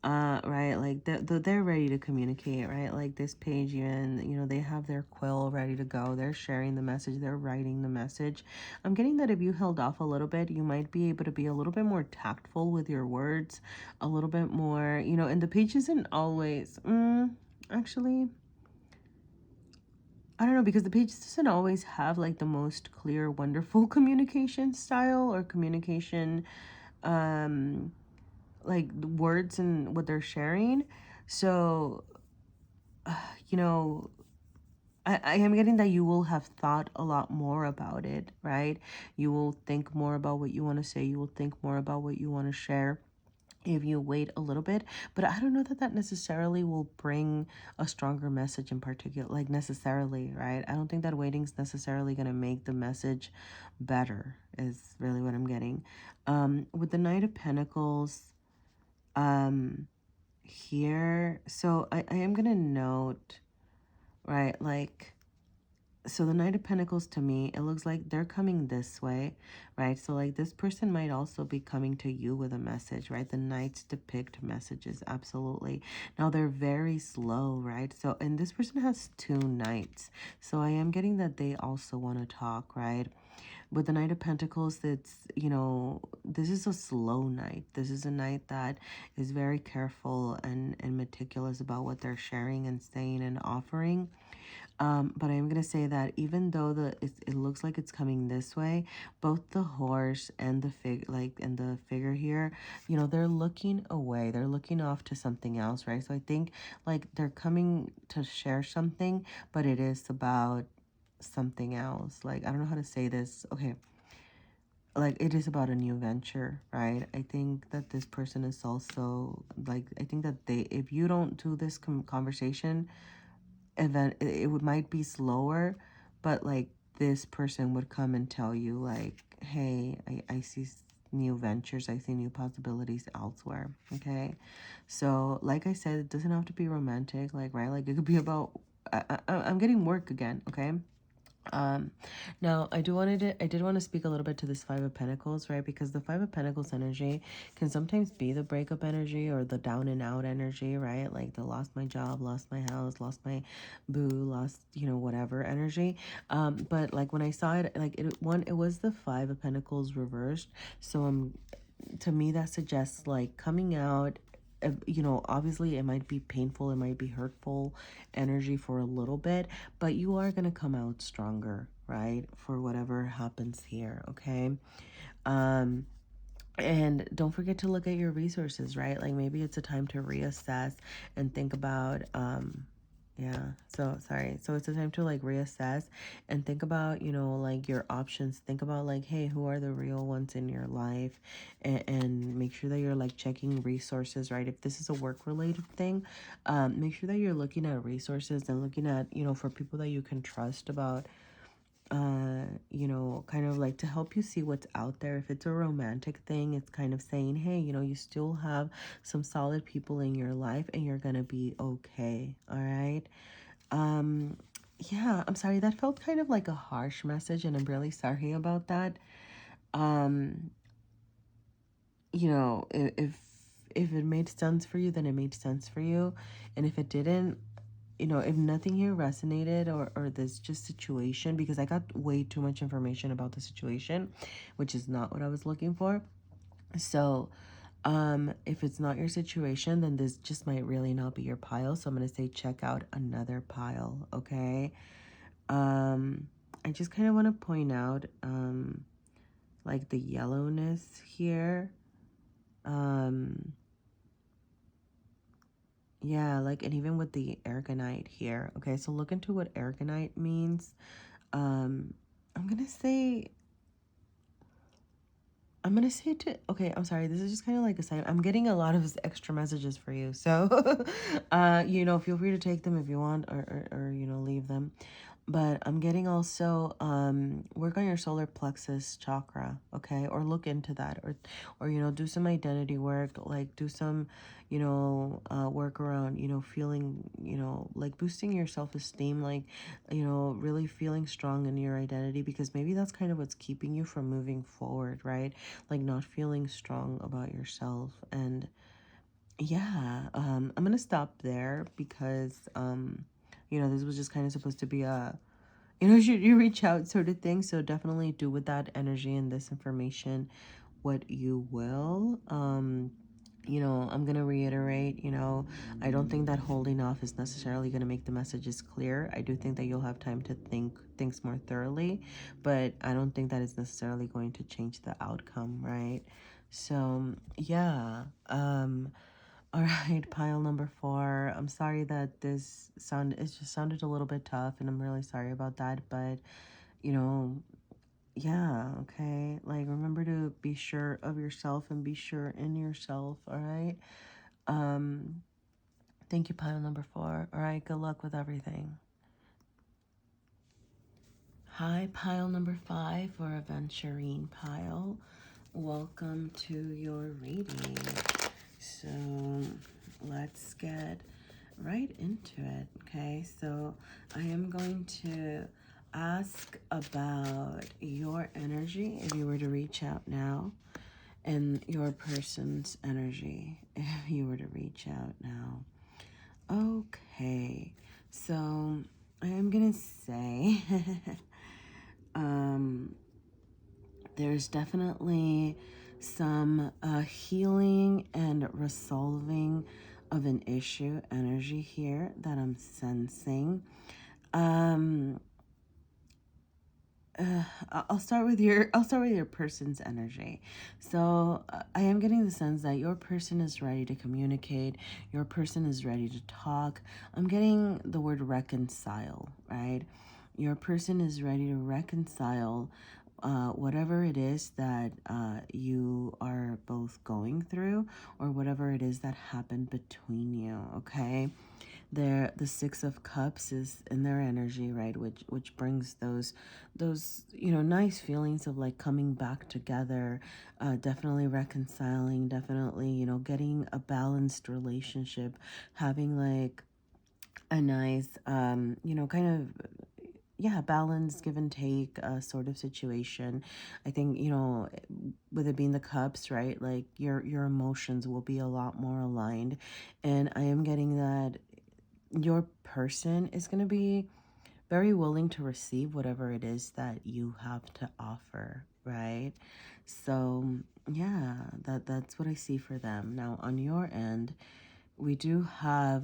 right, like, they're ready to communicate, right? Like, this page, even, you know, they have their quill ready to go. They're sharing the message. They're writing the message. I'm getting that if you held off a little bit, you might be able to be a little bit more tactful with your words, a little bit more, you know, and the page isn't always, actually, I don't know, because the page doesn't always have like the most clear, wonderful communication style or communication, like the words and what they're sharing. So, you know, I am getting that you will have thought a lot more about it, right? You will think more about what you want to say. You will think more about what you want to share if you wait a little bit. But I don't know that that necessarily will bring a stronger message in particular, like necessarily, right? I don't think that waiting's necessarily going to make the message better, is really what I'm getting. With the Knight of Pentacles here, so I am going to note, right, like, so the Knight of Pentacles, to me, it looks like they're coming this way, right? So like this person might also be coming to you with a message, right? The Knights depict messages, absolutely. Now they're very slow, right? So, and this person has two Knights, so I am getting that they also want to talk, right? With the Knight of Pentacles, it's, you know, this is a slow knight. This is a knight that is very careful and meticulous about what they're sharing and saying and offering. But I'm gonna say that even though it looks like it's coming this way, both the horse and the figure here, you know, they're looking away. They're looking off to something else, right? So I think like they're coming to share something, but it is about something else. Like, I don't know how to say this. Okay, like it is about a new venture, right? I think that this person is also like, I think that they, if you don't do this conversation event, it would might be slower, but like this person would come and tell you like, hey, I see new ventures, I see new possibilities elsewhere. Okay, so like I said, it doesn't have to be romantic, like, right? Like it could be about I'm getting work again. Okay, Now I did want to speak a little bit to this Five of Pentacles, right? Because the Five of Pentacles energy can sometimes be the breakup energy or the down and out energy, right? Like the lost my job, lost my house, lost my boo, lost, you know, whatever energy. But like when I saw it, like it was the Five of Pentacles reversed. So to me that suggests like coming out, you know, obviously it might be painful, it might be hurtful energy for a little bit, but you are going to come out stronger, right, for whatever happens here. Okay. um and don't forget to look at your resources, right? Like maybe it's a time to reassess and think about yeah, so sorry. So it's a time to like reassess and think about, you know, like your options. Think about like, hey, who are the real ones in your life? And make sure that you're like checking resources, right? If this is a work related thing, make sure that you're looking at resources and looking at, you know, for people that you can trust about, you know, kind of like to help you see what's out there. If it's a romantic thing, it's kind of saying, hey, you know, you still have some solid people in your life and you're gonna be okay. All right. um yeah, I'm sorry, that felt kind of like a harsh message and I'm really sorry about that. um you know, if it made sense for you, then it made sense for you, and if it didn't, you know, if nothing here resonated, or this just situation, because I got way too much information about the situation, which is not what I was looking for. So if it's not your situation, then this just might really not be your pile. So I'm going to say check out another pile. Okay. I just kind of want to point out like the yellowness here. Yeah, like, and even with the Aragonite here. Okay, so look into what Aragonite means. Um, I'm gonna say, okay, I'm sorry, this is just kind of like a side. I'm getting a lot of extra messages for you. So, you know, feel free to take them if you want, or you know, leave them. But I'm getting also, work on your solar plexus chakra, okay? Or look into that, or, you know, do some identity work, like do some, you know, work around, you know, feeling, you know, like boosting your self-esteem, like, you know, really feeling strong in your identity, because maybe that's kind of what's keeping you from moving forward, right? Like not feeling strong about yourself. And yeah, I'm gonna stop there because, you know, this was just kind of supposed to be a, you know, should you reach out sort of thing. So definitely do with that energy and this information what you will. You know, I'm gonna reiterate, you know, I don't think that holding off is necessarily gonna make the messages clear. I do think that you'll have time to think things more thoroughly, but I don't think that is necessarily going to change the outcome, right? So yeah. All right, pile number 4. I'm sorry that it just sounded a little bit tough, and I'm really sorry about that. But, you know, yeah, okay. Like, remember to be sure of yourself and be sure in yourself, all right? Um, thank you, pile number 4. All right, good luck with everything. Hi, pile number 5 for Aventurine pile. Welcome to your reading. So let's get right into it. Okay, so I am going to ask about your energy if you were to reach out now, and your person's energy if you were to reach out now. Okay, so I am gonna say there's definitely some healing and resolving of an issue energy here that I'm sensing. Um, I'll start with your person's energy. So I am getting the sense that your person is ready to communicate. Your person is ready to talk. I'm getting the word reconcile, right? Your person is ready to reconcile whatever it is that you are both going through, or whatever it is that happened between you. Okay, the Six of Cups is in their energy, right, which brings those you know, nice feelings of like coming back together, definitely reconciling, definitely, you know, getting a balanced relationship, having like a nice you know, kind of yeah, balance, give and take sort of situation. I think, with it being the cups, right? Like your emotions will be a lot more aligned. And I am getting that your person is going to be very willing to receive whatever it is that you have to offer, right? So, yeah, that's what I see for them. Now, on your end, we do have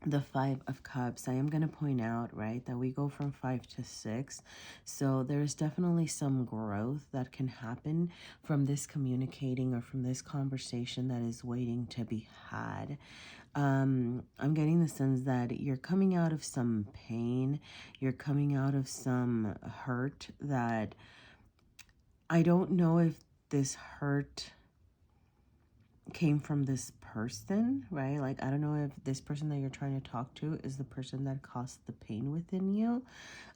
the Five of Cups. I am going to point out, right, that we go from 5 to 6. So there's definitely some growth that can happen from this communicating or from this conversation that is waiting to be had. I'm getting the sense that you're coming out of some pain, you're coming out of some hurt that I don't know if this hurt came from this person, right? Like, I don't know if this person that you're trying to talk to is the person that caused the pain within you.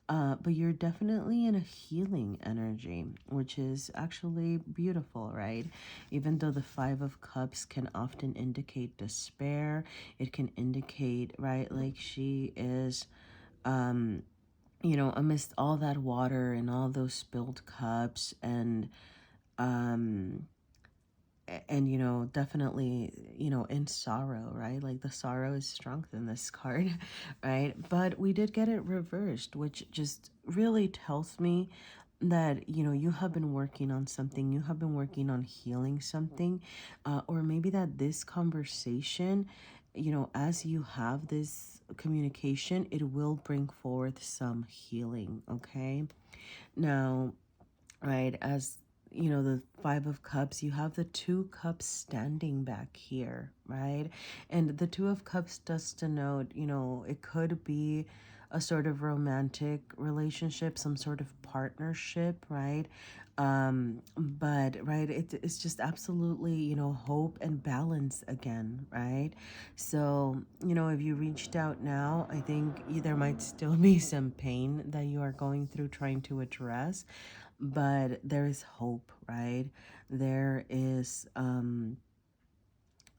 But you're definitely in a healing energy, which is actually beautiful, right? Even though the Five of Cups can often indicate despair, it can indicate, right, like she is, amidst all that water and all those spilled cups um, and definitely in sorrow, right? Like the sorrow is strength in this card, right? But we did get it reversed, which just really tells me that you have been working on something, you have been working on healing something, or maybe that this conversation, as you have this communication, it will bring forth some healing. Okay, now, right, as the Five of Cups, you have the Two Cups standing back here, right? And the Two of Cups does denote, it could be a sort of romantic relationship, some sort of partnership, right? But right, it's just absolutely, hope and balance again, right? So, if you reached out now, I think there might still be some pain that you are going through trying to address, but there is hope, right? There is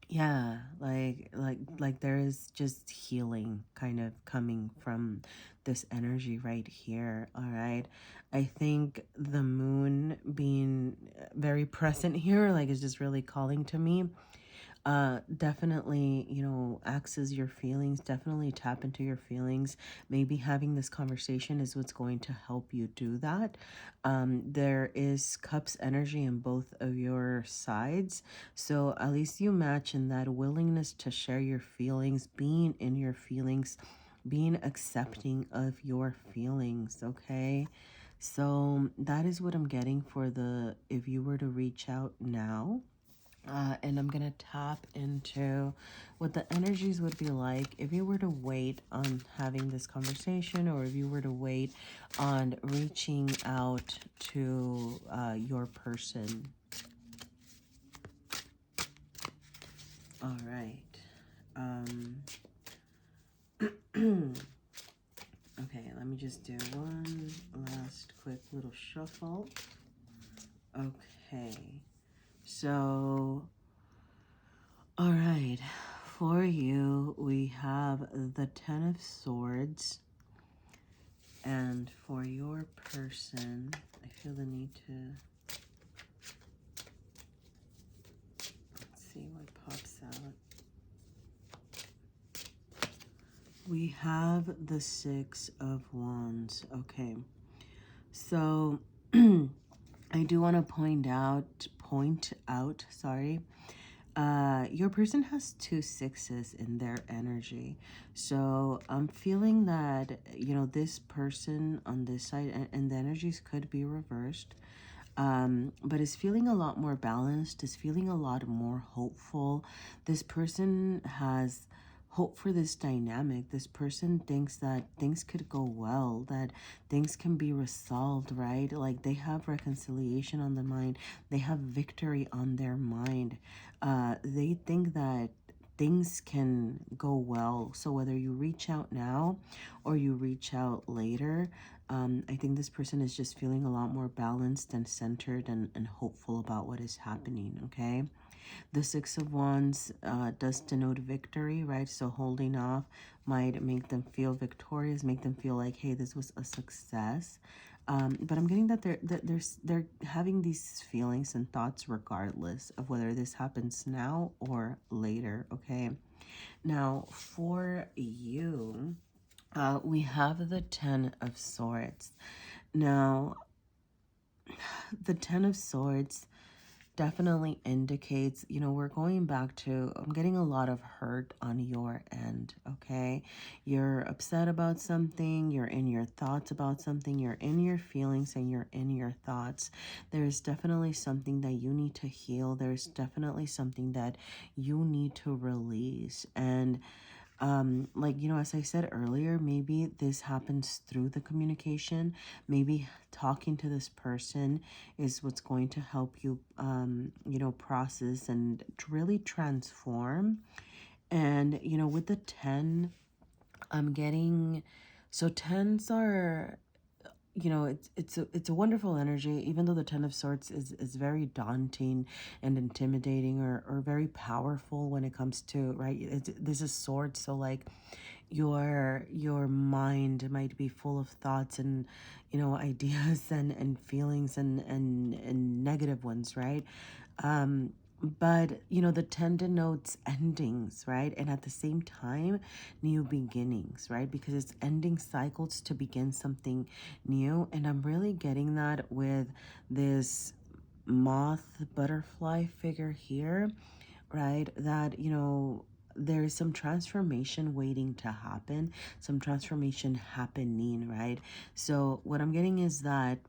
yeah, like there is just healing kind of coming from this energy right here. All right, I think the moon being very present here, like, is just really calling to me. Definitely, access your feelings, definitely tap into your feelings. Maybe having this conversation is what's going to help you do that. There is cups energy in both of your sides, so at least you match in that willingness to share your feelings, being in your feelings, being accepting of your feelings. Okay, so that is what I'm getting for the if you were to reach out now. And I'm gonna tap into what the energies would be like if you were to wait on having this conversation, or if you were to wait on reaching out to your person. All right. Um, okay, let me just do one last quick little shuffle. Okay. So, all right. For you, we have the Ten of Swords. And for your person, I feel the need to, let's see what pops out. We have the Six of Wands. Okay. So I do want to point out, sorry. Your person has two sixes in their energy. So I'm feeling that, this person on this side, and the energies could be reversed, but is feeling a lot more balanced, is feeling a lot more hopeful. This person has hope for this dynamic. This person thinks that things could go well, that things can be resolved, right? Like they have reconciliation on the mind, they have victory on their mind. They think that things can go well. So whether you reach out now or you reach out later, I think this person is just feeling a lot more balanced and centered and hopeful about what is happening, okay? The Six of Wands does denote victory, right? So holding off might make them feel victorious, make them feel like, hey, this was a success. But I'm getting that they're having these feelings and thoughts regardless of whether this happens now or later, okay? Now, for you, we have the Ten of Swords. Now, the Ten of Swords definitely indicates, you know, we're going back to, I'm getting a lot of hurt on your end, okay? You're upset about something, you're in your thoughts about something, you're in your feelings and you're in your thoughts. There's definitely something that you need to heal. There's definitely something that you need to release. And like, you know, as I said earlier, maybe this happens through the communication. Maybe talking to this person is what's going to help you, you know, process and to really transform. And, you know, with the 10, I'm getting, so tens are, you know, it's a wonderful energy, even though the Ten of Swords is very daunting and intimidating, or very powerful when it comes to, right, this is swords, so like your mind might be full of thoughts and, you know, ideas and feelings and negative ones, right? But you know, the 10 denotes endings, right? And at the same time, new beginnings, right? Because it's ending cycles to begin something new. And I'm really getting that with this moth butterfly figure here, right? That, you know, there's some transformation waiting to happen, some transformation happening, right? So what I'm getting is that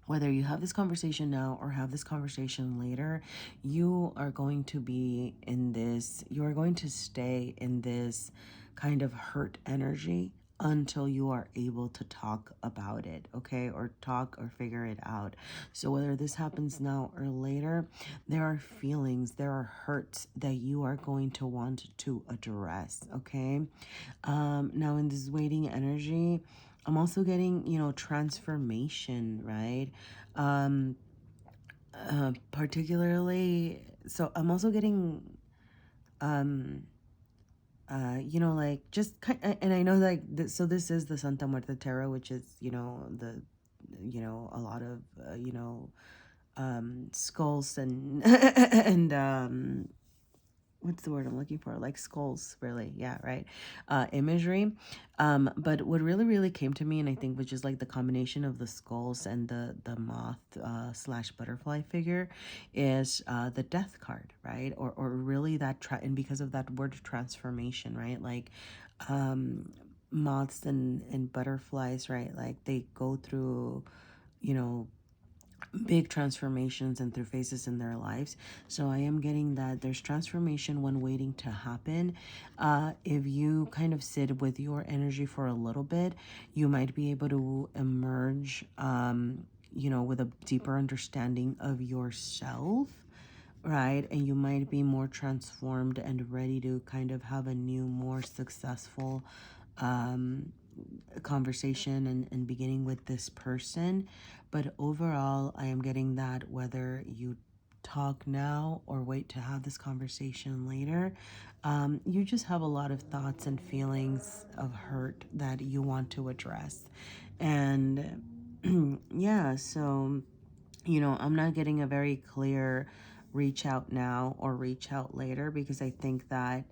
whether you have this conversation now or have this conversation later, you are going to be in this, you are going to stay in this kind of hurt energy until you are able to talk about it, okay? Or talk or figure it out. So whether this happens now or later, there are feelings, there are hurts that you are going to want to address, okay? Now in this waiting energy, I'm also getting, you know, transformation, right? Particularly, so I'm also getting, you know, like just and I know like this, so this is the Santa Muerte Tarot, which is, you know, the, you know, a lot of, you know, skulls and and what's the word I'm looking for? Like skulls, really. Yeah, right. Imagery. But what really came to me, and I think which is like the combination of the skulls and the moth slash butterfly figure, is the death card, right? Or really that and because of that word transformation, right? Like moths and butterflies, right? Like they go through, you know, big transformations and through phases in their lives. So I am getting that there's transformation when waiting to happen. If you kind of sit with your energy for a little bit, you might be able to emerge, you know, with a deeper understanding of yourself, right? And you might be more transformed and ready to kind of have a new, more successful conversation and beginning with this person. But overall, I am getting that whether you talk now or wait to have this conversation later, you just have a lot of thoughts and feelings of hurt that you want to address. And yeah, so, you know, I'm not getting a very clear reach out now or reach out later, because I think that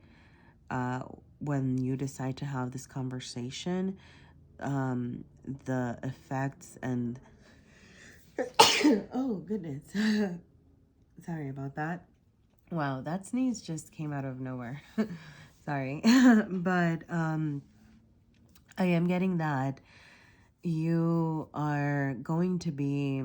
uh, when you decide to have this conversation, the effects and oh goodness, sorry about that. Wow, that sneeze just came out of nowhere. Sorry. But I am getting that you are going to be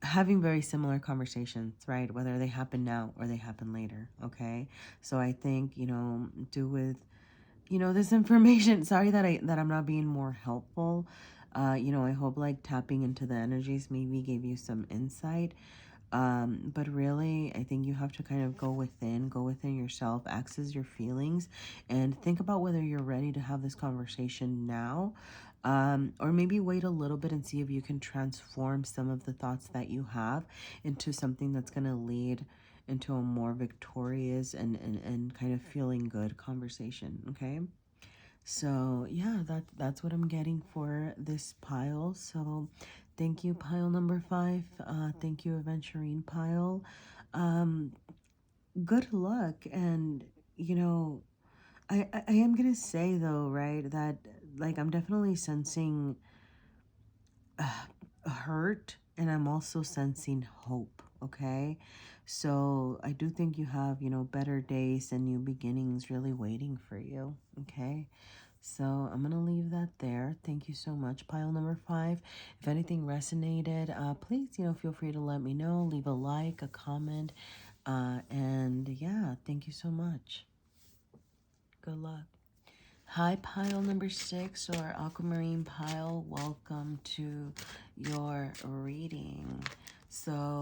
having very similar conversations, right? Whether they happen now or they happen later, okay? So I think, you know, do with, you know, this information. Sorry that I'm not being more helpful. You know, I hope like tapping into the energies maybe gave you some insight. But really, I think you have to kind of go within yourself, access your feelings, and think about whether you're ready to have this conversation now. Or maybe wait a little bit and see if you can transform some of the thoughts that you have into something that's going to lead into a more victorious and kind of feeling good conversation, okay? So yeah, that's what I'm getting for this pile. So thank you, pile number 5. Thank you, Aventurine pile. Um, Good luck. And you know, I am gonna say though, right, that like I'm definitely sensing hurt, and I'm also sensing hope, okay? So I do think you have, better days and new beginnings really waiting for you, okay? So I'm going to leave that there. Thank you so much, pile number 5. If anything resonated, please, feel free to let me know. Leave a like, a comment, and yeah, thank you so much. Good luck. Hi, pile number 6 or Aquamarine pile. Welcome to your reading. So,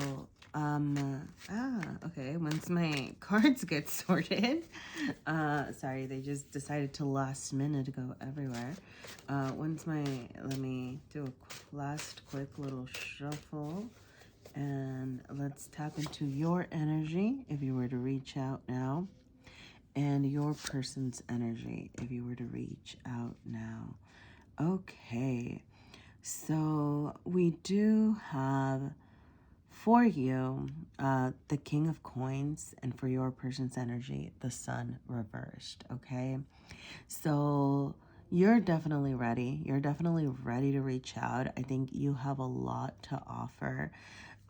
okay, once my cards get sorted, sorry, they just decided to last minute go everywhere. Let me do a last quick little shuffle, and let's tap into your energy if you were to reach out now, and your person's energy if you were to reach out now. Okay, so we do have for you the King of Coins, and for your person's energy, the Sun reversed. Okay, so you're definitely ready. You're definitely ready to reach out. I think you have a lot to offer.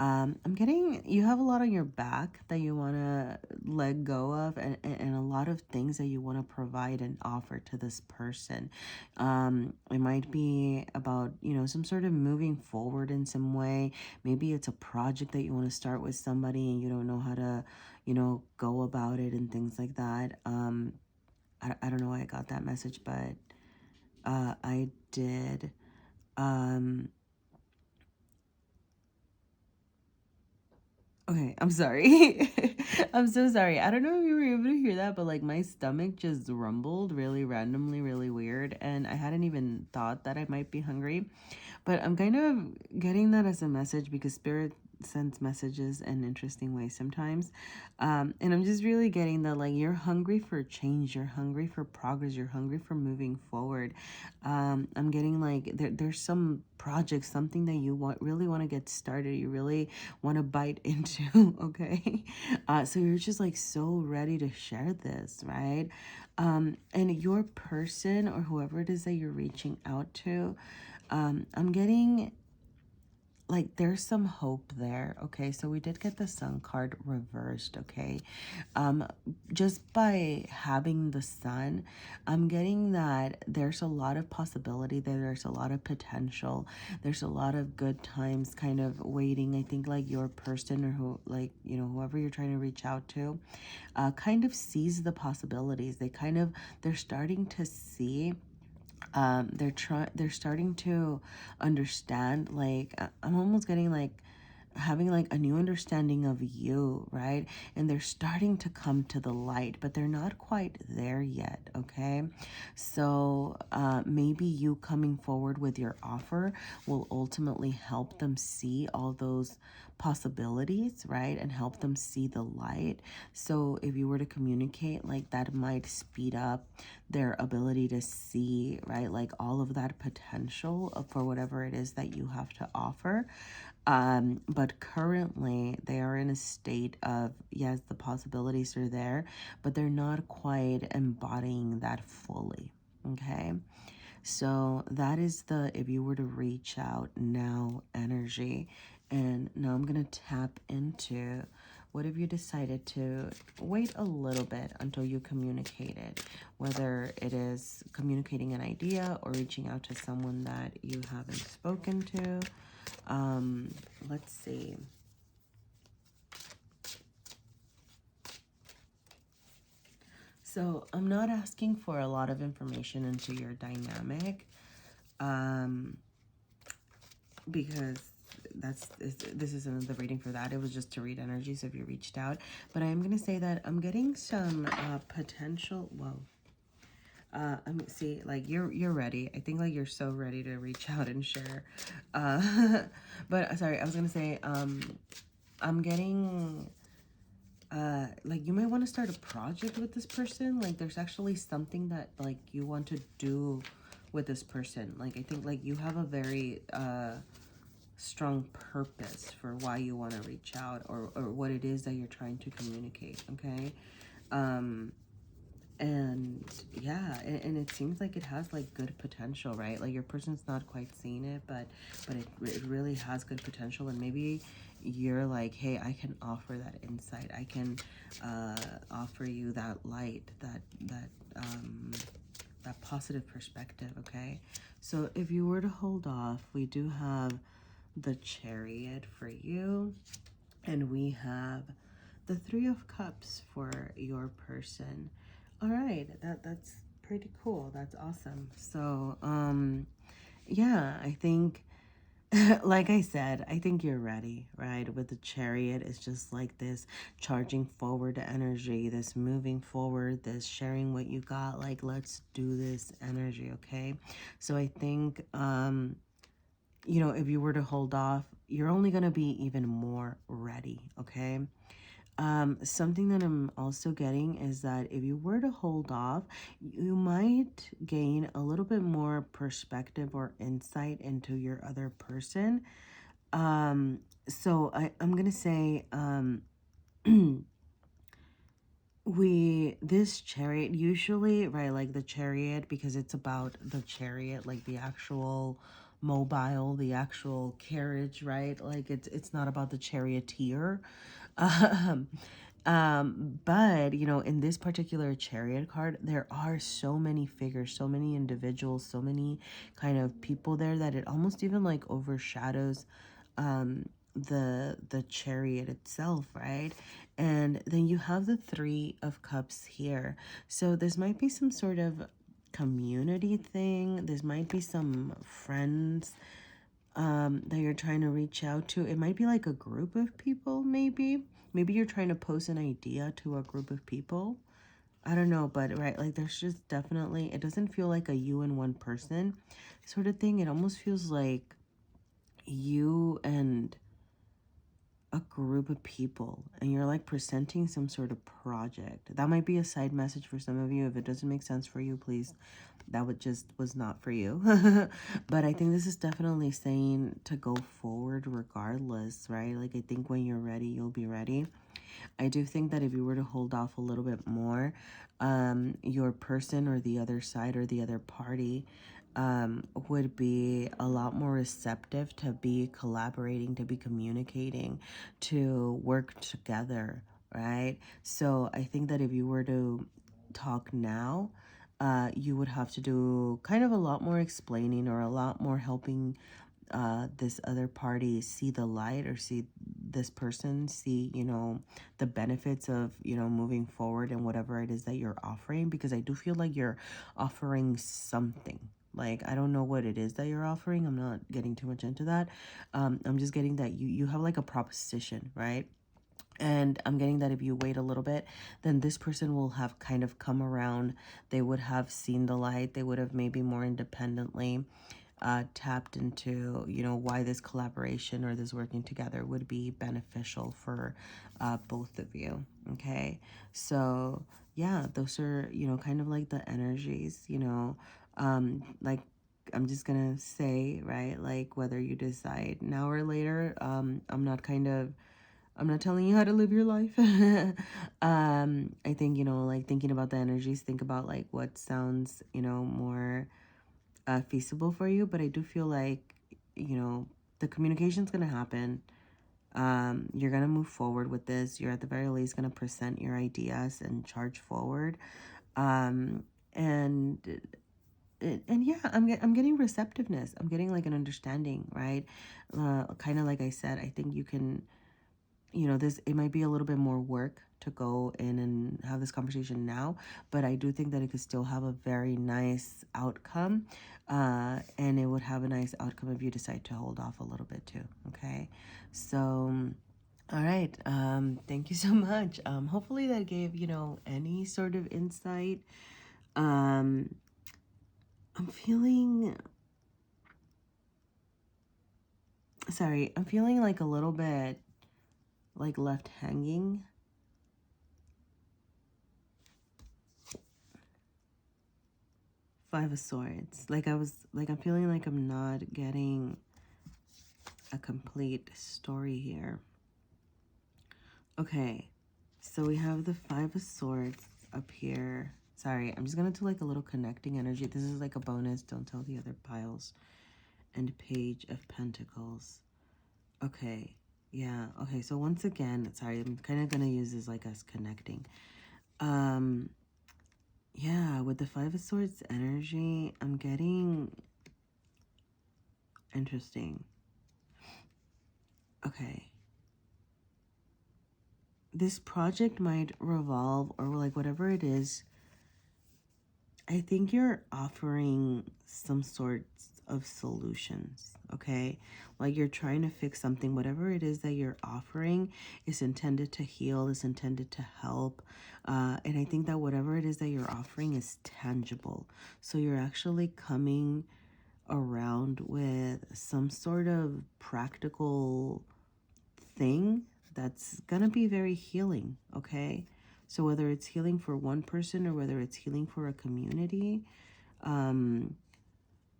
I'm getting you have a lot on your back that you want to let go of, and a lot of things that you want to provide and offer to this person. It might be about, some sort of moving forward in some way. Maybe it's a project that you want to start with somebody and you don't know how to, go about it and things like that. I don't know why I got that message, but I did. Okay, I'm sorry. I'm so sorry. I don't know if you were able to hear that, but like my stomach just rumbled really randomly, really weird. And I hadn't even thought that I might be hungry. But I'm kind of getting that as a message because Spirit sends messages in interesting ways sometimes. And I'm just really getting that, like, you're hungry for change, you're hungry for progress, you're hungry for moving forward. I'm getting like there's some project, something that you really want to get started, you really want to bite into, okay? So you're just like so ready to share this, right? And your person or whoever it is that you're reaching out to, I'm getting like there's some hope there. Okay, so we did get the Sun card reversed. Okay, um just by having the Sun, I'm getting that there's a lot of possibility there, there's a lot of potential, there's a lot of good times kind of waiting. I think like your person, or who, like, whoever you're trying to reach out to, kind of sees the possibilities. They're starting to see, they're starting to understand. Like, I'm almost getting like having like a new understanding of you, right? And they're starting to come to the light, but they're not quite there yet. Okay, so maybe you coming forward with your offer will ultimately help them see all those possibilities, right? And help them see the light. So if you were to communicate, like, that might speed up their ability to see, right, like all of that potential for whatever it is that you have to offer. But currently they are in a state of, yes, the possibilities are there, but they're not quite embodying that fully. Okay, so that is the if you were to reach out now energy. And now I'm going to tap into what if you decided to wait a little bit until you communicate it, whether it is communicating an idea or reaching out to someone that you haven't spoken to. Let's see. So I'm not asking for a lot of information into your dynamic, because this isn't the reading for that. It was just to read energy, so if you reached out. But I am going to say that I'm getting some potential, see, like, you're ready. I think like you're so ready to reach out and share. But sorry, I was going to say, I'm getting like you might want to start a project with this person. Like there's actually something that like you want to do with this person. Like I think like you have a very strong purpose for why you want to reach out, or what it is that you're trying to communicate. Okay. And yeah, and it seems like it has like good potential, right? Like your person's not quite seeing it, but it really has good potential. And maybe you're like, hey, I can offer that insight. I can offer you that light, that positive perspective. Okay, so if you were to hold off, we do have the Chariot for you, and we have the Three of Cups for your person. All right, that's pretty cool. That's awesome. So, yeah, I think, like I said, I think you're ready, right? With the Chariot, it's just like this charging forward energy, this moving forward, this sharing what you got, like, let's do this energy, okay? So I think, you know, if you were to hold off, you're only going to be even more ready, okay? Something that I'm also getting is that if you were to hold off, you might gain a little bit more perspective or insight into your other person. So I'm gonna say, this Chariot usually, right, like the Chariot, because it's about the chariot, like the actual mobile, the actual carriage, right? Like it's not about the charioteer. Um, but you know, in this particular Chariot card, there are so many figures, so many individuals, so many kind of people there that it almost even like overshadows the Chariot itself, right? And then you have the Three of Cups here. So this might be some sort of community thing. This might be some friends that you're trying to reach out to. It might be like a group of people, maybe. Maybe you're trying to pose an idea to a group of people. I don't know, but right, like there's just definitely, it doesn't feel like a you and one person sort of thing. It almost feels like you and a group of people, and you're like presenting some sort of project. That might be a side message for some of you. If it doesn't make sense for you, please, that was not for you. But I think this is definitely saying to go forward regardless, right? Like I think when you're ready, you'll be ready. I do think that if you were to hold off a little bit more, your person or the other side or the other party would be a lot more receptive to be collaborating, to be communicating, to work together, right? So I think that if you were to talk now, you would have to do kind of a lot more explaining or a lot more helping this other party see the light, or see this person see, you know, the benefits of, you know, moving forward and whatever it is that you're offering, because I do feel like you're offering something. Like I don't know what it is that you're offering. I'm not getting too much into that. I'm just getting that you have like a proposition, right? And I'm getting that if you wait a little bit, then this person will have kind of come around. They would have seen the light. They would have maybe more independently tapped into, you know, why this collaboration or this working together would be beneficial for both of you. Okay, so yeah, those are, you know, kind of like the energies, you know, like I'm just gonna say, right, like whether you decide now or later, I'm not telling you how to live your life. I think, you know, like thinking about the energies, think about like what sounds, you know, more feasible for you. But I do feel like, you know, the communication's going to happen. You're going to move forward with this. You're at the very least going to present your ideas and charge forward. Um, and and yeah, I'm getting receptiveness. I'm getting like an understanding, right? Kind of like I said, I think you can, you know, this, it might be a little bit more work to go in and have this conversation now, but I do think that it could still have a very nice outcome, and it would have a nice outcome if you decide to hold off a little bit too. Okay, so all right, thank you so much. Hopefully that gave, you know, any sort of insight. um I'm feeling, sorry, I'm feeling like a little bit like left hanging. Five of Swords. I'm feeling like I'm not getting a complete story here. Okay, so we have the Five of Swords up here. Sorry, I'm just gonna do like a little connecting energy. This is like a bonus. Don't tell the other piles. And Page of Pentacles. Okay, yeah. Okay, so once again, sorry, I'm kind of gonna use this like as connecting. Yeah, with the Five of Swords energy, I'm getting interesting. Okay. This project might revolve, or like whatever it is, I think you're offering some sorts of solutions, okay? Like you're trying to fix something. Whatever it is that you're offering is intended to heal, is intended to help. And I think that whatever it is that you're offering is tangible. So you're actually coming around with some sort of practical thing that's gonna be very healing, okay? So whether it's healing for one person or whether it's healing for a community,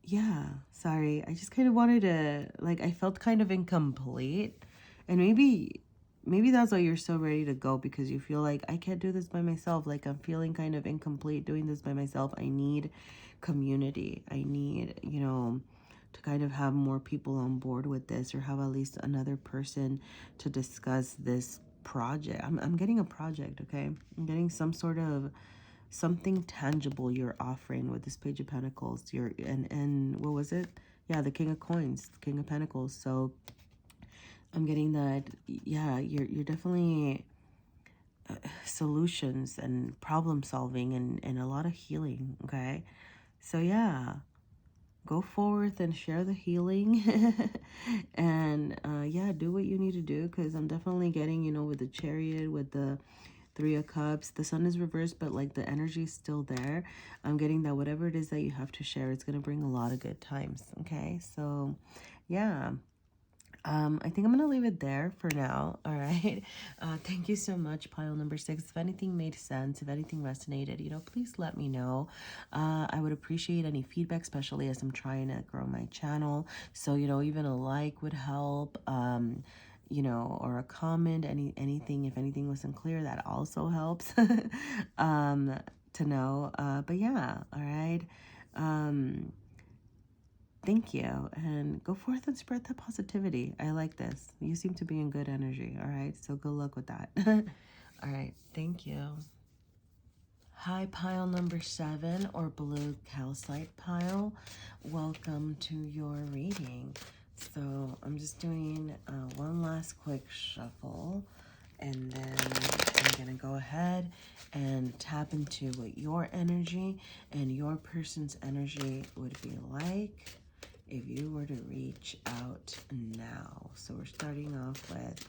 yeah, sorry, I just kind of wanted to, like, I felt kind of incomplete, and maybe that's why you're so ready to go, because you feel like I can't do this by myself. Like, I'm feeling kind of incomplete doing this by myself. I need community. I need, you know, to kind of have more people on board with this, or have at least another person to discuss this project. I'm getting a project, okay? I'm getting some sort of something tangible you're offering with this Page of Pentacles. And what was it? Yeah, the King of Coins, King of Pentacles. So I'm getting that, yeah, you're definitely solutions and problem solving and a lot of healing, okay? So yeah, go forth and share the healing. And yeah, do what you need to do, because I'm definitely getting, you know, with the Chariot, with the Three of Cups, the Sun is reversed, but like the energy is still there. I'm getting that whatever it is that you have to share, it's going to bring a lot of good times, okay? So yeah, I think I'm going to leave it there for now, all right? Thank you so much, pile number 6. If anything made sense, if anything resonated, you know, please let me know. I would appreciate any feedback, especially as I'm trying to grow my channel. So, you know, even a like would help, you know, or a comment, anything. If anything wasn't clear, that also helps to know. But yeah, all right. Thank you, and go forth and spread that positivity. I like this. You seem to be in good energy, all right? So good luck with that. All right, thank you. Hi, pile number 7, or blue calcite pile. Welcome to your reading. So I'm just doing one last quick shuffle, and then I'm going to go ahead and tap into what your energy and your person's energy would be like if you were to reach out now. So we're starting off with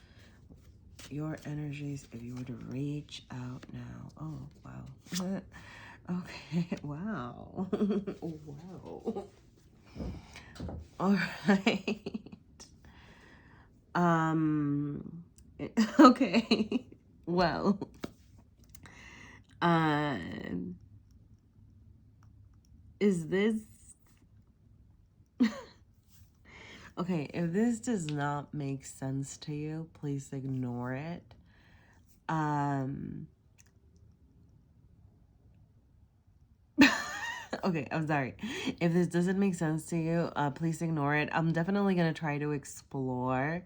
your energies if you were to reach out now. Oh, wow. Okay, wow. Wow. All right. Okay. Well, uh, is this okay? If this does not make sense to you, please ignore it. Okay, I'm sorry. If this doesn't make sense to you, please ignore it. I'm definitely gonna try to explore.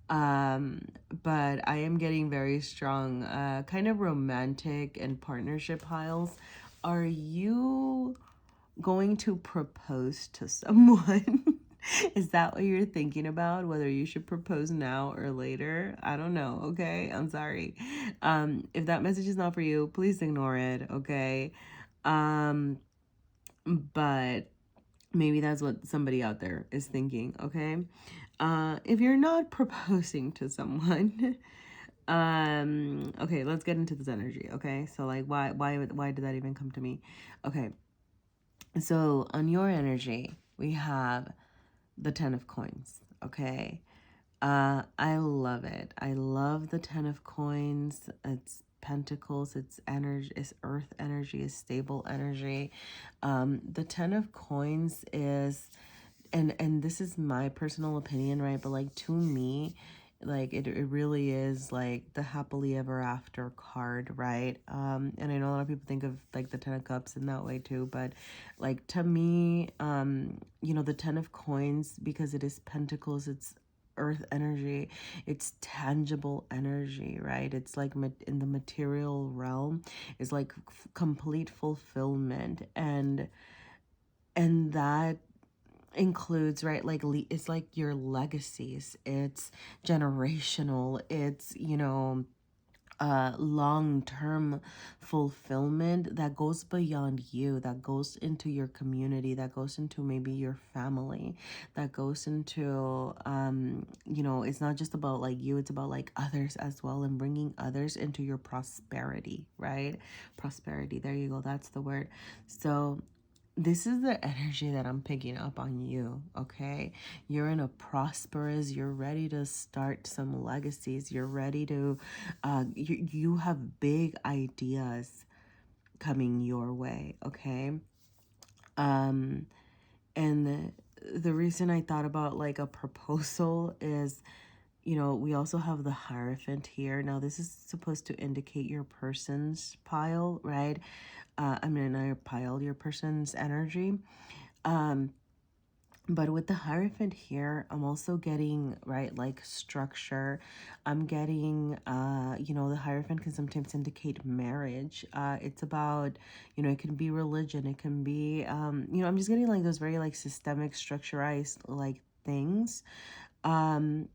But I am getting very strong, kind of romantic and partnership piles. Are you going to propose to someone? Is that what you're thinking about? Whether you should propose now or later? I don't know, okay? I'm sorry. If that message is not for you, please ignore it, okay? But maybe that's what somebody out there is thinking, okay? If you're not proposing to someone, okay, let's get into this energy, okay? So like why did that even come to me? Okay. So on your energy, we have the 10 of coins, okay? I love it. I love the 10 of coins. It's Pentacles, it's energy, it's earth energy, it's stable energy. The Ten of Coins is, and this is my personal opinion, right? But like to me, like it really is like the happily ever after card, right? And I know a lot of people think of like the Ten of Cups in that way too, but like to me, you know, the Ten of Coins, because it is Pentacles, it's earth energy, it's tangible energy, right? It's like in the material realm, is like complete fulfillment, and that includes, right, like it's like your legacies, it's generational, it's, you know, long-term fulfillment that goes beyond you, that goes into your community, that goes into maybe your family, that goes into, you know, it's not just about like you, it's about like others as well, and bringing others into your prosperity, right? Prosperity, there you go, that's the word. So this is the energy that I'm picking up on you, okay? You're in a prosperous, you're ready to start some legacies. You're ready to, you have big ideas coming your way, okay? And the reason I thought about like a proposal is, you know, we also have the Hierophant here. Now, this is supposed to indicate your person's pile, right? I mean, not your pile, your person's energy. But with the Hierophant here, I'm also getting, right, like structure. I'm getting, you know, the Hierophant can sometimes indicate marriage. It's about, you know, it can be religion. It can be, you know, I'm just getting like those very like systemic, structurized like things. And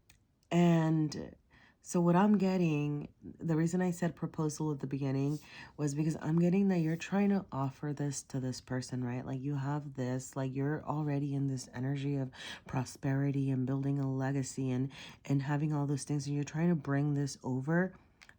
so what I'm getting, the reason I said proposal at the beginning was because I'm getting that you're trying to offer this to this person, right? Like you have this, like you're already in this energy of prosperity and building a legacy and having all those things, and you're trying to bring this over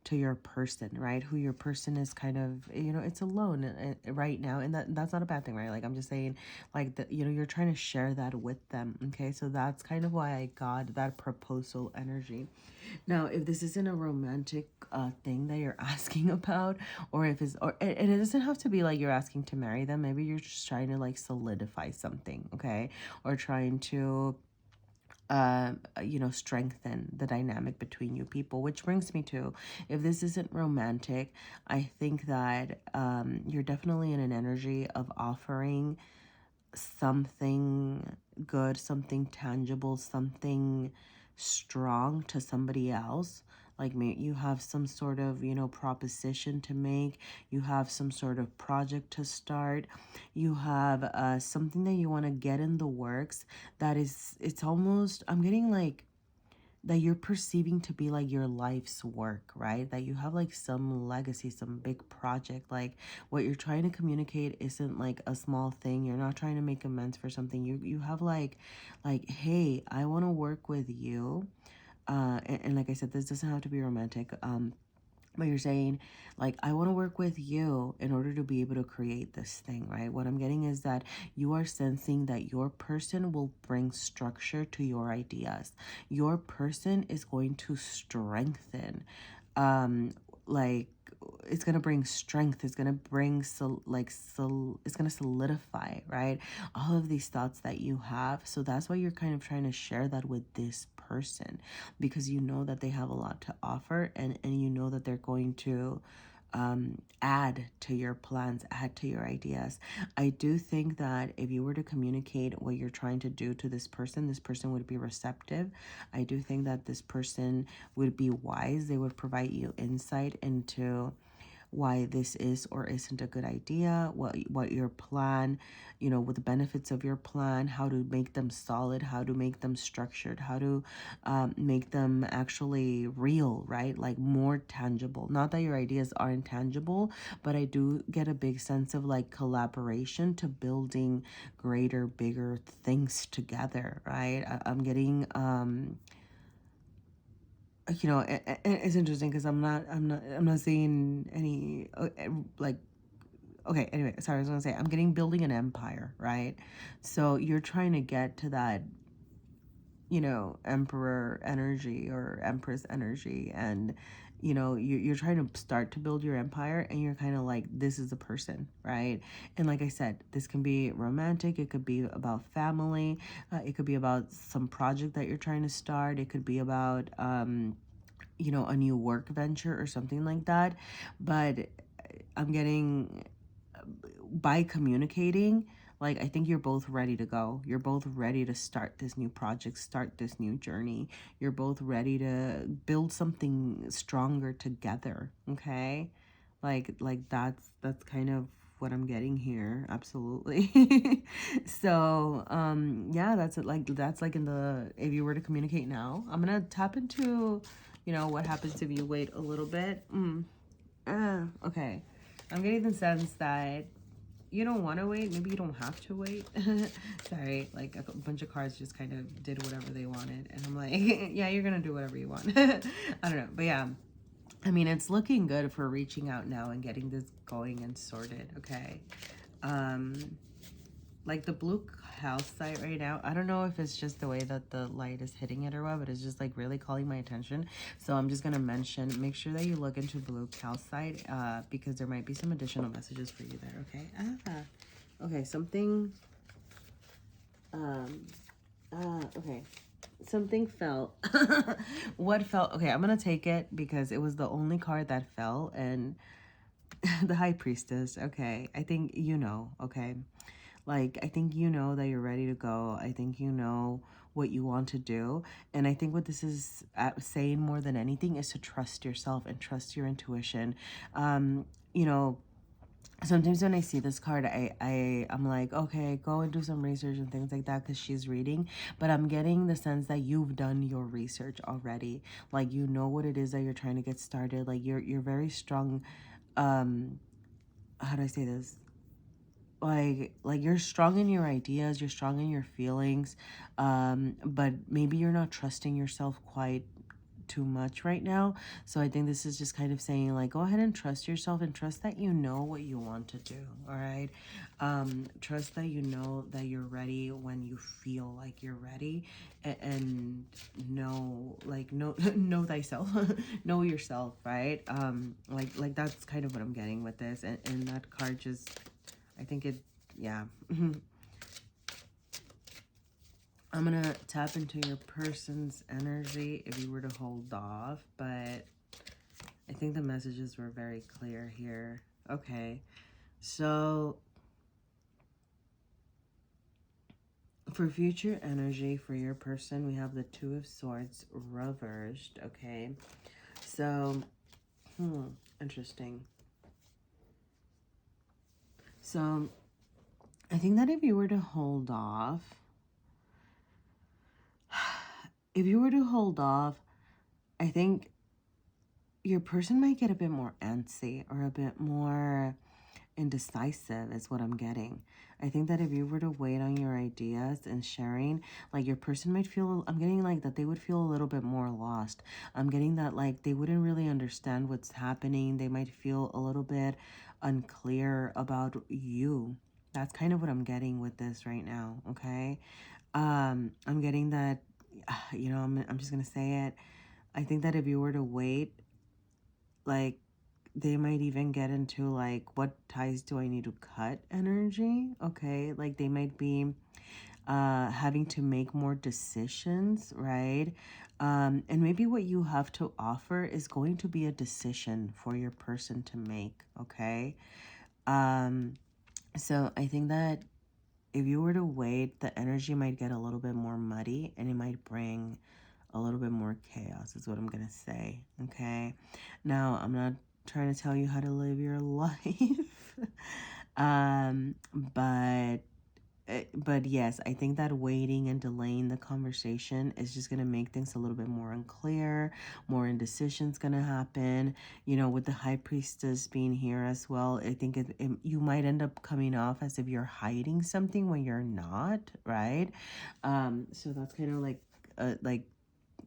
to your person, right? Who your person is kind of, you know, it's alone right now, and that's not a bad thing, right? Like I'm just saying, like that, you know, you're trying to share that with them, okay? So that's kind of why I got that proposal energy. Now, if this isn't a romantic thing that you're asking about, or if it's, or and it doesn't have to be like you're asking to marry them. Maybe you're just trying to like solidify something, okay? Or trying to you know, strengthen the dynamic between you people, which brings me to, if this isn't romantic, I think that you're definitely in an energy of offering something good, something tangible, something strong to somebody else. Like maybe you have some sort of, you know, proposition to make. You have some sort of project to start. You have something that you want to get in the works that is, it's almost, I'm getting like, that you're perceiving to be like your life's work, right? That you have like some legacy, some big project. Like what you're trying to communicate isn't like a small thing. You're not trying to make amends for something. You have like, hey, I want to work with you. And like I said, this doesn't have to be romantic. But you're saying, like, I want to work with you in order to be able to create this thing, right? What I'm getting is that you are sensing that your person will bring structure to your ideas. Your person is going to strengthen, like, it's going to bring strength. It's going to bring, it's going to solidify, right? All of these thoughts that you have. So that's why you're kind of trying to share that with this person, because you know that they have a lot to offer, and you know that they're going to add to your plans, add to your ideas. I do think that if you were to communicate what you're trying to do to this person would be receptive. I do think that this person would be wise. They would provide you insight into why this is or isn't a good idea, what your plan, you know, what the benefits of your plan, how to make them solid, how to make them structured, how to make them actually real, right? Like more tangible. Not that your ideas aren't tangible, but I do get a big sense of like collaboration to building greater, bigger things together, right? I'm getting you know, it's interesting because I'm not seeing any like, okay, anyway, sorry, I was gonna say I'm getting building an empire, right? So you're trying to get to that, you know, emperor energy or empress energy, and you know, you're trying to start to build your empire, and you're kind of like, this is the person, right? And like I said, this can be romantic, it could be about family, it could be about some project that you're trying to start, it could be about you know, a new work venture or something like that. But I'm getting, by communicating, like, I think you're both ready to go. You're both ready to start this new project, start this new journey. You're both ready to build something stronger together, okay? Like that's kind of what I'm getting here. Absolutely. So, yeah, that's it. Like, that's like in the, if you were to communicate now, I'm gonna tap into, you know, what happens if you wait a little bit. Okay. I'm getting the sense that you don't want to wait. Maybe you don't have to wait. Sorry, like a bunch of cards just kind of did whatever they wanted. And I'm like, yeah, you're going to do whatever you want. I don't know. But yeah, I mean, it's looking good for reaching out now and getting this going and sorted. Okay. Like the blue calcite right now, I don't know if it's just the way that the light is hitting it or what, but it's just like really calling my attention. So I'm just gonna mention, make sure that you look into blue calcite, because there might be some additional messages for you there. Okay. Okay, something okay, something fell. What fell? Okay, I'm gonna take it because it was the only card that fell. And the high priestess. Okay, I think you know. Okay, like, I think you know that you're ready to go. I think you know what you want to do. And I think what this is saying more than anything is to trust yourself and trust your intuition. You know, sometimes when I see this card, I'm like, okay, go and do some research and things like that because she's reading. But I'm getting the sense that you've done your research already. Like, you know what it is that you're trying to get started. Like, you're very strong. How do I say this? Like you're strong in your ideas, you're strong in your feelings, but maybe you're not trusting yourself quite too much right now. So I think this is just kind of saying, like, go ahead and trust yourself and trust that you know what you want to do. All right. Trust that you know that you're ready when you feel like you're ready. And know, like, know know thyself. Know yourself, right? Like that's kind of what I'm getting with this. And that card just, I think it, yeah. I'm going to tap into your person's energy if you were to hold off, but I think the messages were very clear here. Okay, so for future energy for your person, we have the Two of Swords reversed, okay? So, interesting. So, I think that if you were to hold off, I think your person might get a bit more antsy or a bit more indecisive is what I'm getting. I think that if you were to wait on your ideas and sharing, like, your person might feel, I'm getting like that they would feel a little bit more lost. I'm getting that like they wouldn't really understand what's happening. They might feel a little bit unclear about you. That's kind of what I'm getting with this right now, okay? I'm getting that, you know, I'm just gonna say it. I think that if you were to wait, like, they might even get into like, what ties do I need to cut energy, okay? Like, they might be having to make more decisions, right? And maybe what you have to offer is going to be a decision for your person to make, okay? So I think that if you were to wait, the energy might get a little bit more muddy and it might bring a little bit more chaos is what I'm gonna say, okay? Now, I'm not trying to tell you how to live your life, um, but yes, I think that waiting and delaying the conversation is just gonna make things a little bit more unclear. More indecision's gonna happen. You know, with the high priestess being here as well, I think you might end up coming off as if you're hiding something when you're not, right? So that's kind of like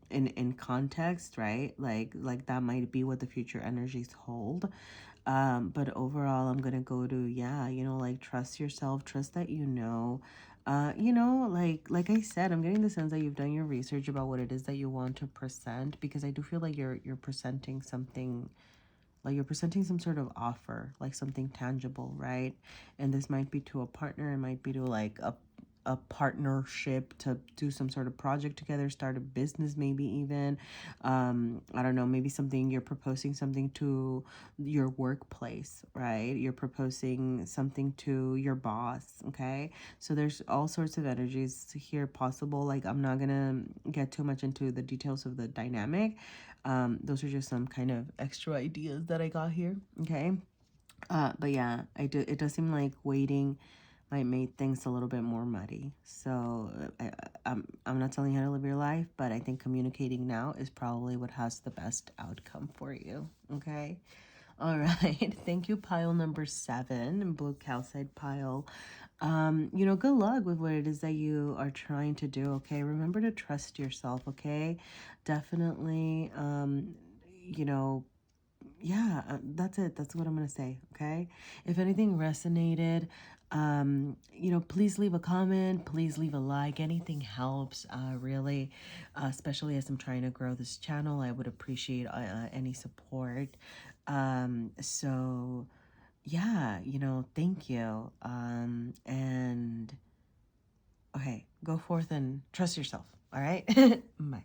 in context, right? Like that might be what the future energies hold. But overall, I'm gonna go to, yeah, you know, like, trust yourself, trust that you know You know, like I said, I'm getting the sense that you've done your research about what it is that you want to present, because I do feel like you're presenting something, like you're presenting some sort of offer, like something tangible, right? And this might be to a partner, it might be to like a partnership to do some sort of project together, start a business, maybe even. I don't know, maybe something you're proposing something to your workplace, right? You're proposing something to your boss, okay? So there's all sorts of energies here possible. Like, I'm not gonna get too much into the details of the dynamic. Those are just some kind of extra ideas that I got here, okay? But yeah, it does seem like waiting might make things a little bit more muddy. So I'm not telling you how to live your life, but I think communicating now is probably what has the best outcome for you, okay? All right. Thank you, pile number 7, blue calcite pile. You know, good luck with what it is that you are trying to do, okay? Remember to trust yourself, okay? Definitely, you know, yeah, that's it. That's what I'm gonna say, okay? If anything resonated, you know, please leave a comment, please leave a like. Anything helps, really, especially as I'm trying to grow this channel. I would appreciate any support. So yeah, you know, thank you. And okay, go forth and trust yourself. All right. Bye.